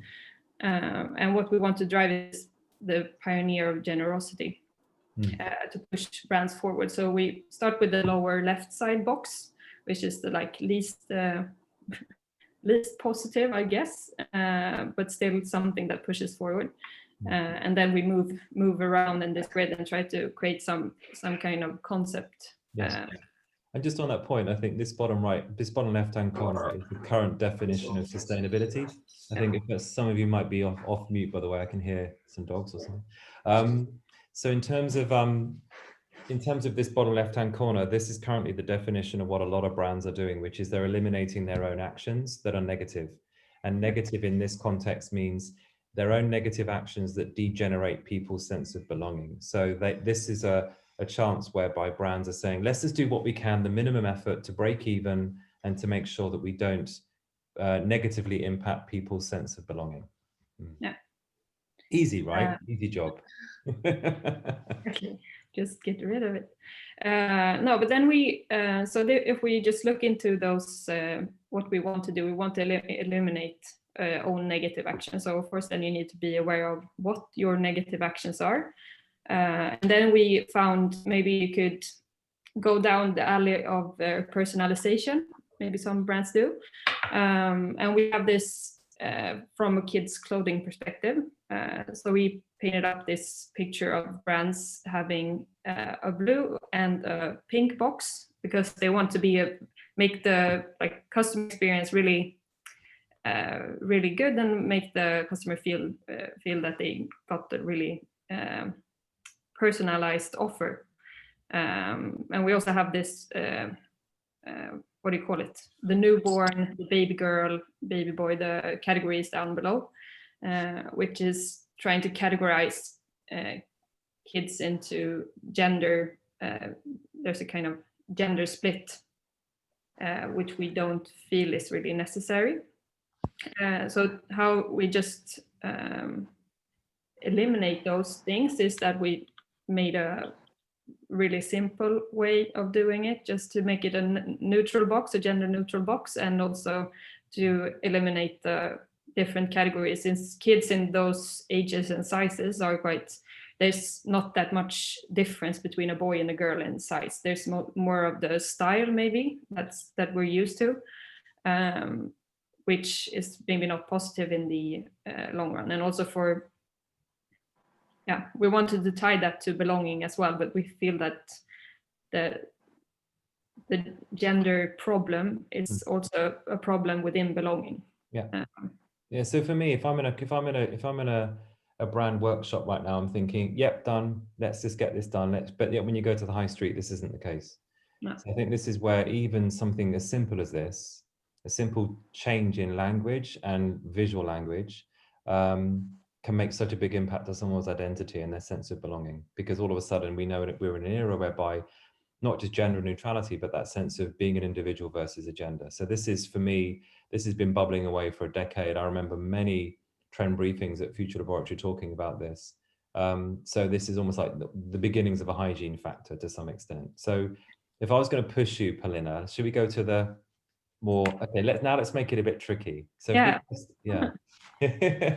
And what we want to drive is the pioneer of generosity. To push brands forward. So we start with the lower left side box, which is the like least positive, I guess, but still something that pushes forward. And then we move around in this grid and try to create some kind of concept. Yes. And just on that point, I think this bottom left-hand corner is the current definition of sustainability. I think if some of you might be off mute, by the way, I can hear some dogs or something. So in terms of this bottom left-hand corner, this is currently the definition of what a lot of brands are doing, which is they're eliminating their own actions that are negative. And negative in this context means their own negative actions that degenerate people's sense of belonging. So this is a chance whereby brands are saying, let's just do what we can, the minimum effort to break even and to make sure that we don't negatively impact people's sense of belonging. Yeah. Easy, right? Easy job. Okay, just get rid of it. No, but then if we just look into those, what we want to do, we want to eliminate own negative actions. So of course, then you need to be aware of what your negative actions are. And then we found maybe you could go down the alley of personalization. Maybe some brands do. And we have this from a kid's clothing perspective. So we painted up this picture of brands having a blue and a pink box, because they want to make the customer experience really good, and make the customer feel that they got a really personalized offer. And we also have this what do you call it? The newborn, the baby girl, baby boy, the categories down below, which is trying to categorize kids into gender. There's a kind of gender split, which we don't feel is really necessary. So how we just eliminate those things is that we made a really simple way of doing it, just to make it a neutral box, a gender neutral box, and also to eliminate the different categories, since kids in those ages and sizes are there's not that much difference between a boy and a girl in size. There's more of the style maybe that we're used to, which is maybe not positive in the long run. And also we wanted to tie that to belonging as well, but we feel that the gender problem is also a problem within belonging. Yeah. So for me, if I'm in a brand workshop right now, I'm thinking, yep, done. Let's just get this done. But yet when you go to the high street, this isn't the case. No. So I think this is where even something as simple as this, a simple change in language and visual language, can make such a big impact on someone's identity and their sense of belonging. Because all of a sudden we know that we're in an era whereby not just gender neutrality, but that sense of being an individual versus a gender. So this is, for me, this has been bubbling away for a decade. I remember many trend briefings at Future Laboratory talking about this. So this is almost like the beginnings of a hygiene factor to some extent. So if I was going to push you, Polina, should we go to the more, okay, let's make it a bit tricky. So yeah.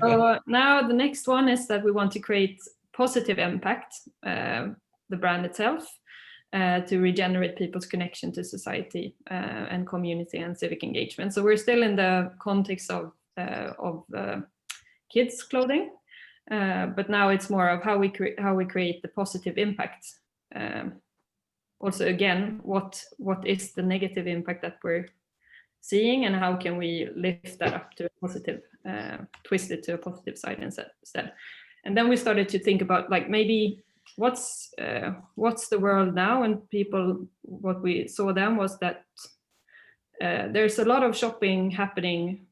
So now the next one is that we want to create positive impact, the brand itself, to regenerate people's connection to society and community and civic engagement. So we're still in the context of kids clothing, but now it's more of how we create the positive impact. Also, again, what is the negative impact that we're seeing, and how can we lift that up to a positive, twist it to a positive side instead. And then we started to think about, like, maybe what's the world now, and people, what we saw then was that there's a lot of shopping happening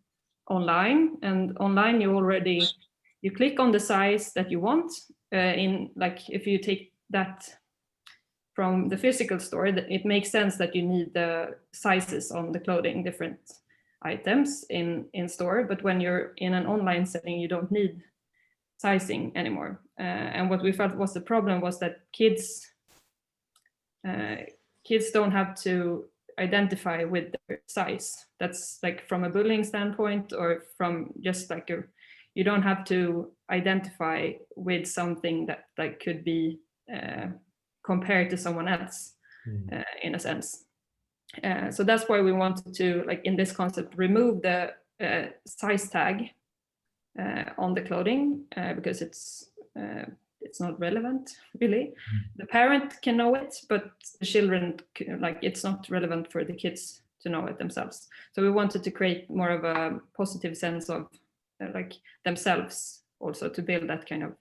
online, and online you click on the size that you want, in, like, if you take that from the physical store, it makes sense that you need the sizes on the clothing, different items in store. But when you're in an online setting, you don't need sizing anymore. And what we felt was the problem was that kids don't have to identify with their size. That's like from a bullying standpoint, or from just like you don't have to identify with something that like could be compared to someone else, in a sense. So that's why we wanted to, like, in this concept, remove the size tag on the clothing, because it's not relevant, really. The parent can know it, but the children, like, it's not relevant for the kids to know it themselves. So we wanted to create more of a positive sense of like themselves, also to build that kind of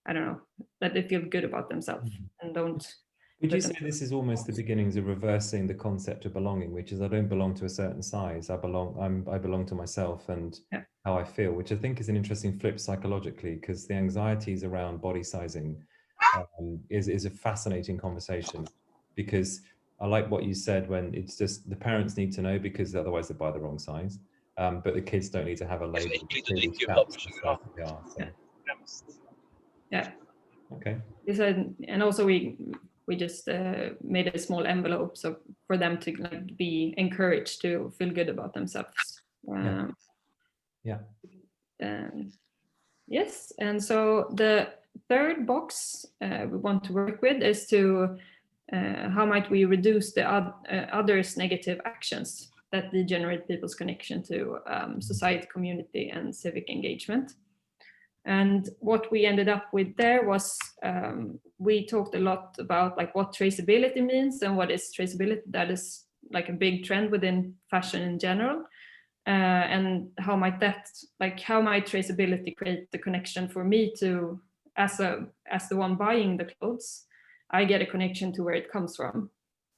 I don't know, that they feel good about themselves and don't. Would you say this is almost the beginnings of reversing the concept of belonging, which is I don't belong to a certain size. I belong to myself and how I feel, which I think is an interesting flip psychologically, because the anxieties around body sizing is a fascinating conversation. Because I like what you said, when it's just the parents need to know, because otherwise they buy the wrong size. But the kids don't need to have a label that clearly shouts the size that they are. So. Yeah. Okay. And also we just made a small envelope, so for them to, like, be encouraged to feel good about themselves. Yes. And so the third box we want to work with is to how might we reduce the others' negative actions that degenerate people's connection to society, community, and civic engagement. And what we ended up with there was, we talked a lot about, like, what traceability means and what is traceability. That is like a big trend within fashion in general. And how might traceability create the connection for me to, as the one buying the clothes, I get a connection to where it comes from.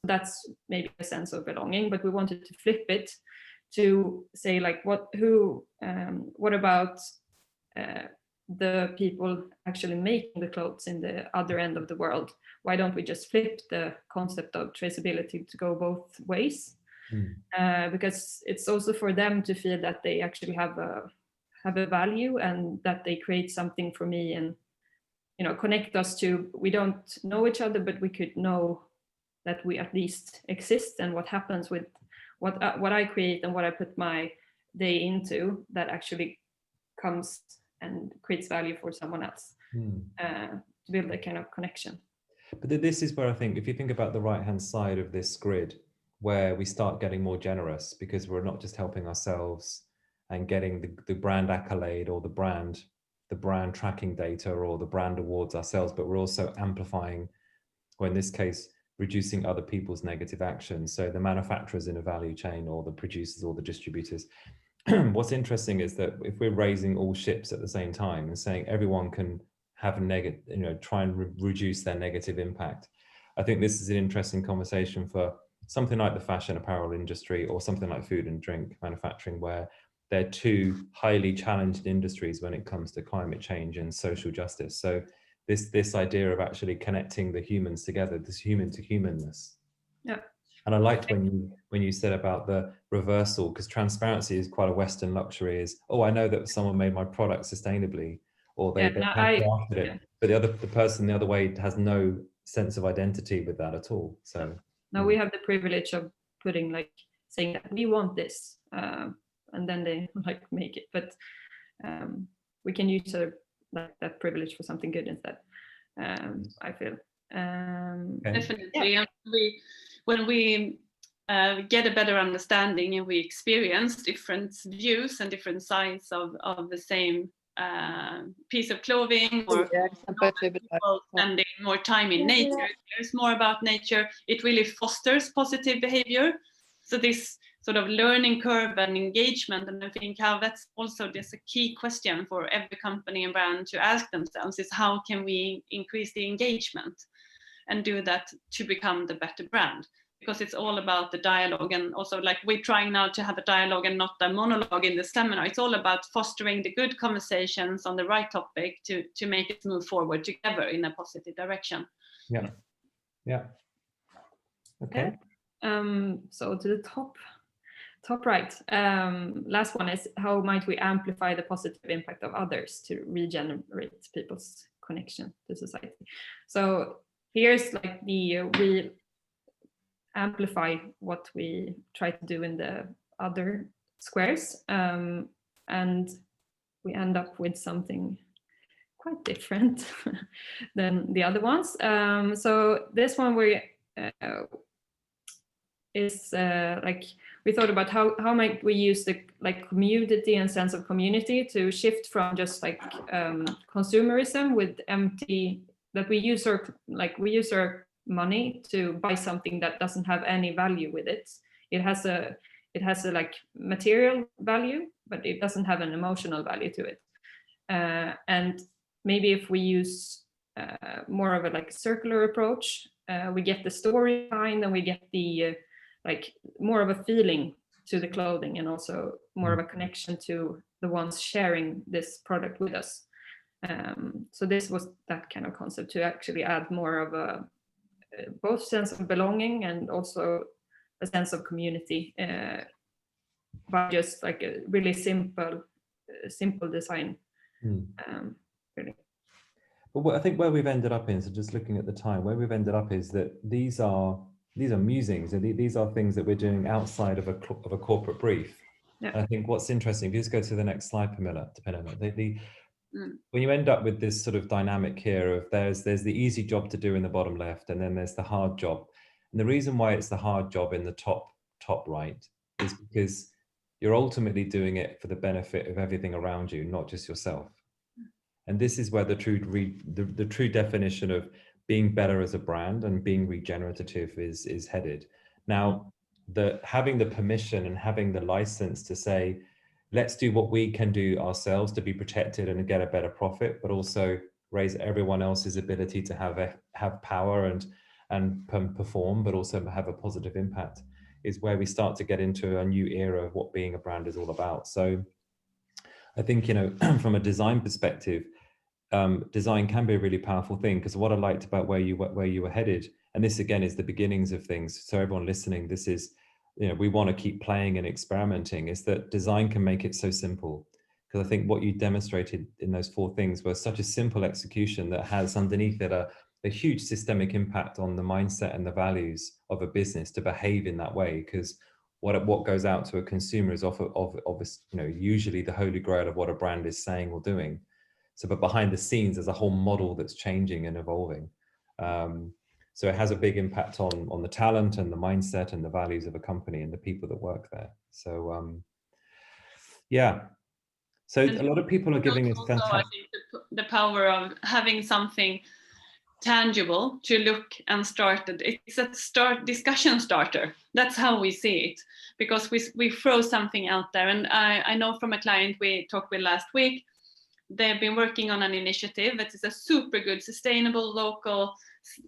That's maybe a sense of belonging, but we wanted to flip it to say, like, what about the people actually making the clothes in the other end of the world? Why don't we just flip the concept of traceability to go both ways? Because it's also for them to feel that they actually have a value, and that they create something for me, and, you know, connect us to, we don't know each other, but we could know that we at least exist, and what happens with what I create and what I put my day into, that actually comes and creates value for someone else, to build a kind of connection. But this is where I think, if you think about the right-hand side of this grid, where we start getting more generous, because we're not just helping ourselves and getting the brand accolade or the brand tracking data or the brand awards ourselves, but we're also amplifying, or in this case, reducing other people's negative actions. So the manufacturers in a value chain, or the producers or the distributors. what's interesting is that if we're raising all ships at the same time and saying everyone can have a negative, try and reduce their negative impact, I think this is an interesting conversation for something like the fashion apparel industry or something like food and drink manufacturing, where they're two highly challenged industries when it comes to climate change and social justice. So this idea of actually connecting the humans together, this human to humanness. Yeah. And I liked when you said about the reversal, because transparency is quite a Western luxury. Is, oh, I know that someone made my product sustainably, or they handcrafted it, but the person the other way has no sense of identity with that at all. So now we have the privilege of putting, like, saying that we want this, and then they like make it, but we can use that privilege for something good instead. I feel definitely. Yeah. When we get a better understanding and we experience different views and different sides of the same piece of clothing, or people spending more time in nature, there's more about nature, it really fosters positive behavior. So this sort of learning curve and engagement, and I think how that's also just a key question for every company and brand to ask themselves, is how can we increase the engagement and do that to become the better brand? Because it's all about the dialogue, and also, like, we're trying now to have a dialogue and not a monologue in the seminar. It's all about fostering the good conversations on the right topic to make it move forward together in a positive direction. Yeah. Okay. So to the top right, last one is, how might we amplify the positive impact of others to regenerate people's connection to society? So here's like we amplify what we try to do in the other squares, and we end up with something quite different than the other ones. So this one is like, we thought about how might we use the community and sense of community to shift from just like consumerism with empty, that we use our money to buy something that doesn't have any value with it. It has a like material value, but it doesn't have an emotional value to it. And maybe if we use more of a like circular approach, we get the story behind, and we get the like more of a feeling to the clothing, and also more of a connection to the ones sharing this product with us. So this was that kind of concept, to actually add more of a both sense of belonging and also a sense of community by just like a really simple design. Really. But I think where we've ended up in, so just looking at the time, where we've ended up is that these are musings, and these are things that we're doing outside of a corporate brief. Yeah. And I think what's interesting, if you just go to the next slide, Pamela, when you end up with this sort of dynamic here of there's the easy job to do in the bottom left, and then there's the hard job. And the reason why it's the hard job in the top right is because you're ultimately doing it for the benefit of everything around you, not just yourself. And this is where the true definition of being better as a brand and being regenerative is headed. Now, having the permission and having the license to say, let's do what we can do ourselves to be protected and get a better profit, but also raise everyone else's ability to have power and perform, but also have a positive impact, is where we start to get into a new era of what being a brand is all about. So I think, from a design perspective, design can be a really powerful thing, because what I liked about where you were headed, and this again is the beginnings of things. So everyone listening, this is, we want to keep playing and experimenting, is that design can make it so simple. Because I think what you demonstrated in those 4 things was such a simple execution that has underneath it a huge systemic impact on the mindset and the values of a business to behave in that way. Because what goes out to a consumer is usually the holy grail of what a brand is saying or doing. So, but behind the scenes, there's a whole model that's changing and evolving. So it has a big impact on the talent and the mindset and the values of a company and the people that work there. So, yeah. So a lot of people are giving us fantastic. I think the power of having something tangible to look and start it. It's a discussion starter. That's how we see it, because we throw something out there. And I know from a client we talked with last week, they've been working on an initiative that is a super good, sustainable local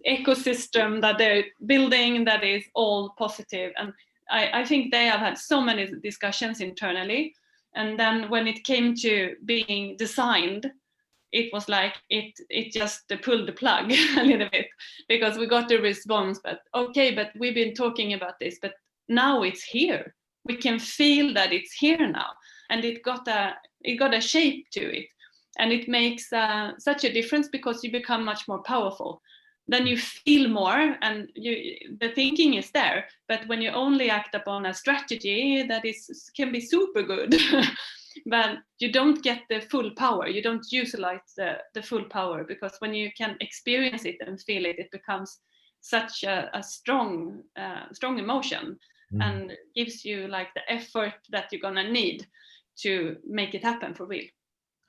ecosystem that they're building that is all positive. And I think they have had so many discussions internally. And then when it came to being designed, it was like it just pulled the plug a little bit, because we got the response, but okay, but we've been talking about this, but now it's here. We can feel that it's here now, and it got a shape to it, and it makes such a difference, because you become much more powerful. Then you feel more, and the thinking is there. But when you only act upon a strategy that can be super good, but you don't get the full power. You don't utilize the full power, because when you can experience it and feel it, it becomes such a strong emotion, and gives you like the effort that you're gonna need to make it happen for real.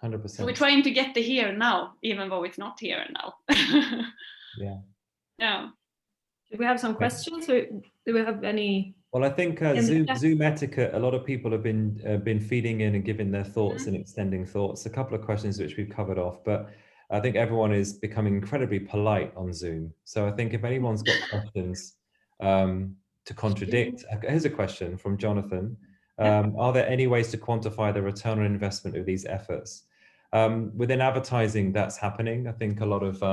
100%. So we're trying to get the here now, even though it's not here now. Yeah. Yeah. Do we have some questions, or do we have any? Well, I think Zoom etiquette, a lot of people have been feeding in and giving their thoughts and extending thoughts. A couple of questions which we've covered off, but I think everyone is becoming incredibly polite on Zoom. So I think if anyone's got questions to contradict, here's a question from Jonathan. Are there any ways to quantify the return on investment of these efforts? Within advertising, that's happening. I think a lot of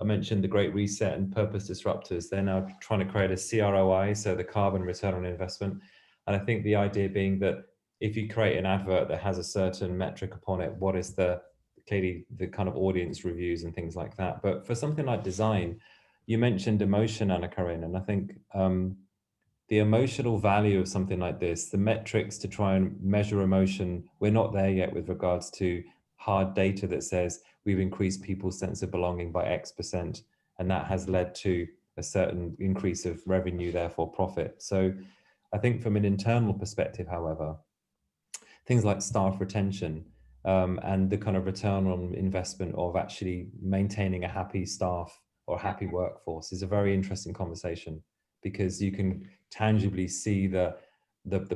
I mentioned the Great Reset and Purpose Disruptors. They're now trying to create a CROI, so the carbon return on investment. And I think the idea being that if you create an advert that has a certain metric upon it, what is clearly the kind of audience reviews and things like that. But for something like design, you mentioned emotion, Anna-Karin, and I think the emotional value of something like this, the metrics to try and measure emotion, we're not there yet with regards to hard data that says we've increased people's sense of belonging by X%, and that has led to a certain increase of revenue, therefore profit. So I think from an internal perspective, however, things like staff retention and the kind of return on investment of actually maintaining a happy staff or happy workforce is a very interesting conversation, because you can tangibly see the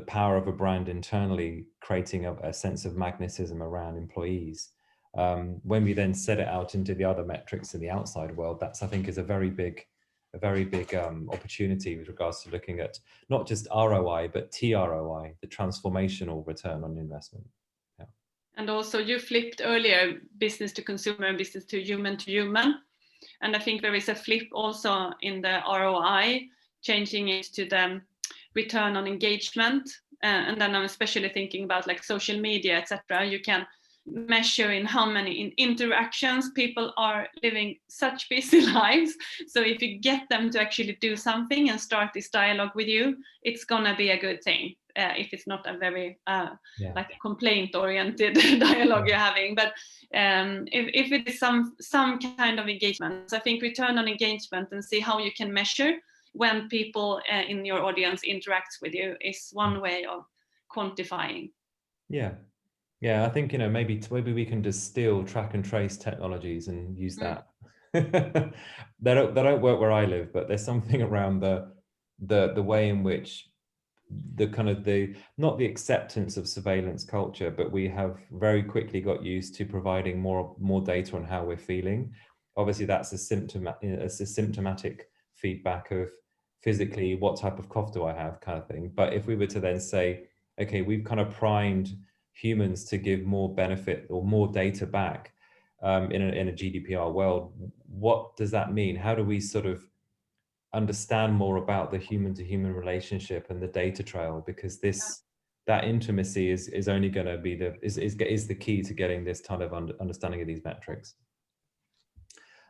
power of a brand internally creating a sense of magnetism around employees. When we then set it out into the other metrics in the outside world, that's, I think, is a very big opportunity with regards to looking at not just ROI, but TROI, the transformational return on investment. Yeah. And also you flipped earlier business to consumer and business to human. And I think there is a flip also in the ROI, changing it to the return on engagement. And then I'm especially thinking about like social media, etc. You can measure in how many interactions people are living such busy lives. So if you get them to actually do something and start this dialogue with you, it's gonna be a good thing. If it's not a very like complaint-oriented dialogue you're having, but if it is some kind of engagement, so I think return on engagement and see how you can measure when people in your audience interacts with you is one way of quantifying. Yeah, I think, you know, maybe we can distill track and trace technologies and use that. They don't work where I live, but there's something around the way in which the kind of not the acceptance of surveillance culture, but we have very quickly got used to providing more data on how we're feeling. Obviously, that's a symptomatic feedback of physically what type of cough do I have kind of thing. But if we were to then say, okay, we've kind of primed humans to give more benefit or more data back in a GDPR world, what does that mean? How do we sort of understand more about the human-to-human relationship and the data trail? Because that intimacy is only going to be is the key to getting this kind of understanding of these metrics.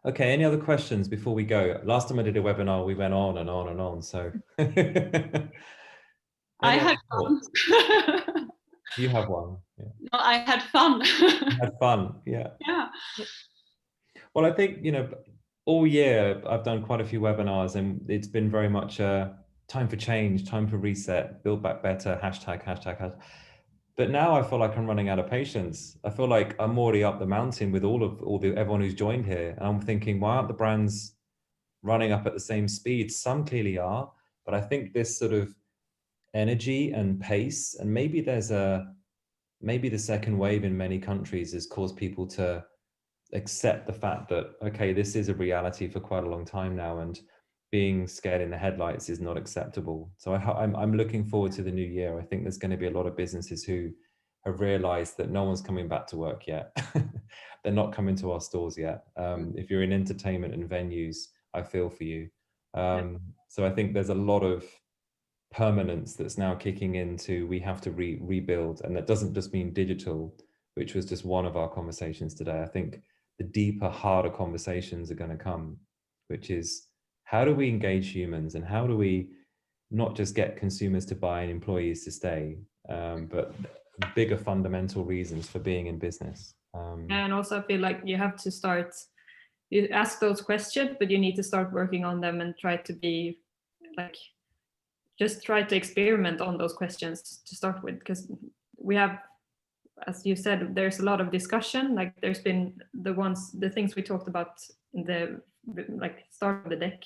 Okay, any other questions before we go? Last time I did a webinar, we went on and on and on. So I had fun. You have one. Yeah. No, I had fun. You had fun, yeah. Yeah. Well, I think, you know, all year I've done quite a few webinars, and it's been very much time for change, time for reset, build back better, hashtag. But now I feel like I'm running out of patience. I feel like I'm already up the mountain with everyone who's joined here. And I'm thinking, why aren't the brands running up at the same speed? Some clearly are, but I think this sort of energy and pace, and maybe the second wave in many countries has caused people to accept the fact that, okay, this is a reality for quite a long time now, and being scared in the headlights is not acceptable. So I'm looking forward to the new year. I think there's going to be a lot of businesses who have realized that no one's coming back to work yet. They're not coming to our stores yet. If you're in entertainment and venues, I feel for you. So I think there's a lot of permanence that's now kicking into, we have to rebuild. And that doesn't just mean digital, which was just one of our conversations today. I think the deeper, harder conversations are going to come, which is, how do we engage humans, and how do we not just get consumers to buy and employees to stay, but bigger fundamental reasons for being in business. And also I feel like you have to start, you ask those questions, but you need to start working on them and try to be like, just try to experiment on those questions to start with, because we have, as you said, there's a lot of discussion. Like there's been the things we talked about in the like start of the deck.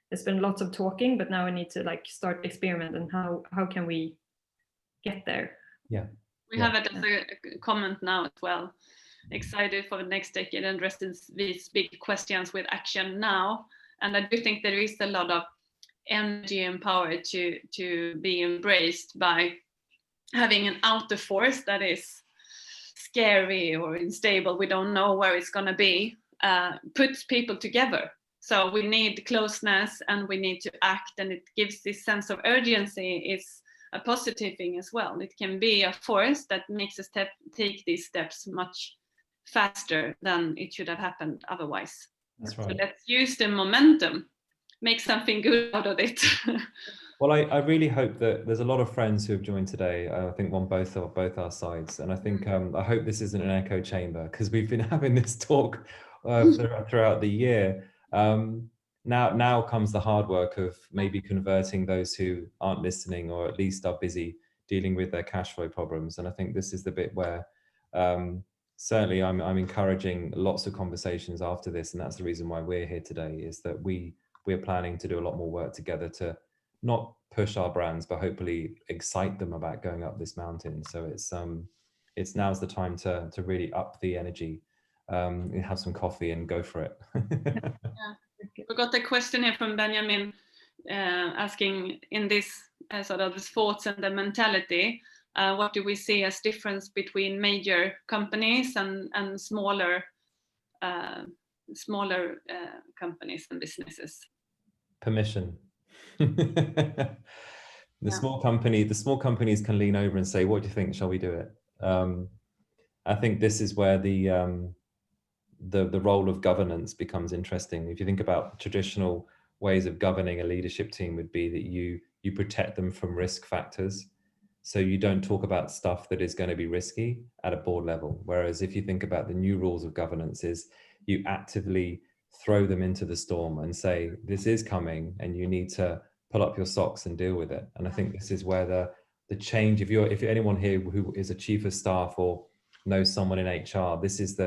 There's been lots of talking, but now we need to like start experiment, and how can we get there? Yeah, we have it as a comment now as well. Excited for the next decade and addressing these big questions with action now. And I do think there is a lot of energy and power to be embraced by having an outer force that is scary or unstable. We don't know where it's going to be. Puts people together. So we need closeness and we need to act, and it gives this sense of urgency. Is a positive thing as well. It can be a force that makes us take these steps much faster than it should have happened otherwise. That's right. So let's use the momentum, make something good out of it. Well, I really hope that there's a lot of friends who have joined today. I think on both our sides, and I think I hope this isn't an echo chamber, because we've been having this talk throughout the year. Now comes the hard work of maybe converting those who aren't listening, or at least are busy dealing with their cash flow problems. And I think this is the bit where certainly I'm encouraging lots of conversations after this, and that's the reason why we're here today, is that we're planning to do a lot more work together to not push our brands, but hopefully excite them about going up this mountain. So it's now's the time to really up the energy, have some coffee and go for it. Yeah. We got a question here from Benjamin asking, in this sort of the thoughts and the mentality, what do we see as difference between major companies and smaller companies and businesses? Permission. The small companies can lean over and say, what do you think, shall we do it? I think this is where the role of governance becomes interesting. If you think about traditional ways of governing a leadership team, would be that you protect them from risk factors. So you don't talk about stuff that is going to be risky at a board level. Whereas if you think about the new rules of governance, is you actively throw them into the storm and say, this is coming and you need to pull up your socks and deal with it. And I think this is where the change, if anyone here who is a chief of staff or knows someone in HR, this is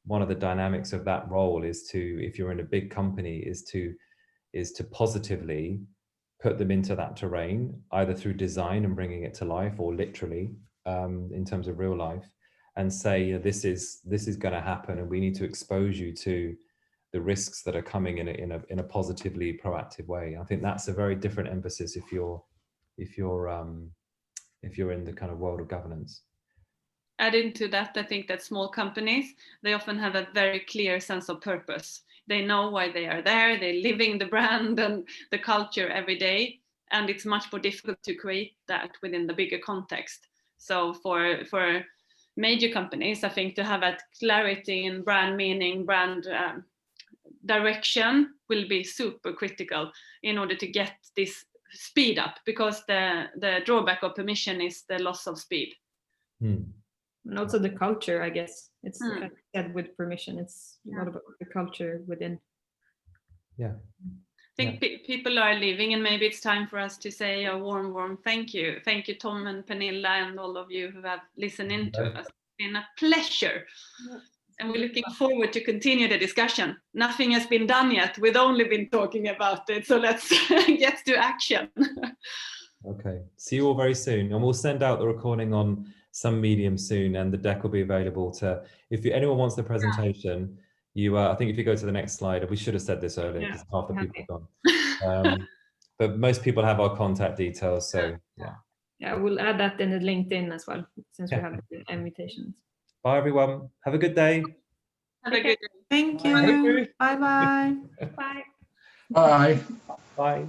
one of the dynamics of that role, is to, if you're in a big company, is to positively put them into that terrain, either through design and bringing it to life, or literally in terms of real life, and say, this is going to happen, and we need to expose you to the risks that are coming in a positively proactive way. I think that's a very different emphasis if you're in the kind of world of governance. Adding to that, I think that small companies, they often have a very clear sense of purpose. They know why they are there. They're living the brand and the culture every day. And it's much more difficult to create that within the bigger context. So for major companies, I think to have that clarity in brand meaning, brand direction will be super critical in order to get this speed up, because the drawback of permission is the loss of speed. And also the culture, I guess. It's said with permission, it's a lot about the culture within. Yeah. think people are leaving, and maybe it's time for us to say a warm thank you. Thank you, Tom and Pernilla, and all of you who have listened in to us. It's been a pleasure. And we're looking forward to continue the discussion. Nothing has been done yet. We've only been talking about it. So let's get to action. Okay. See you all very soon. And we'll send out the recording on some medium soon, and the deck will be available to, if anyone wants the presentation, I think if you go to the next slide, we should have said this earlier because half the people have gone. But most people have our contact details. So yeah. Yeah, we'll add that in the LinkedIn as well, since we have the invitations. Bye, everyone. Have a good day. Have a good day. Thank you. Bye-bye. Bye. Bye. Bye.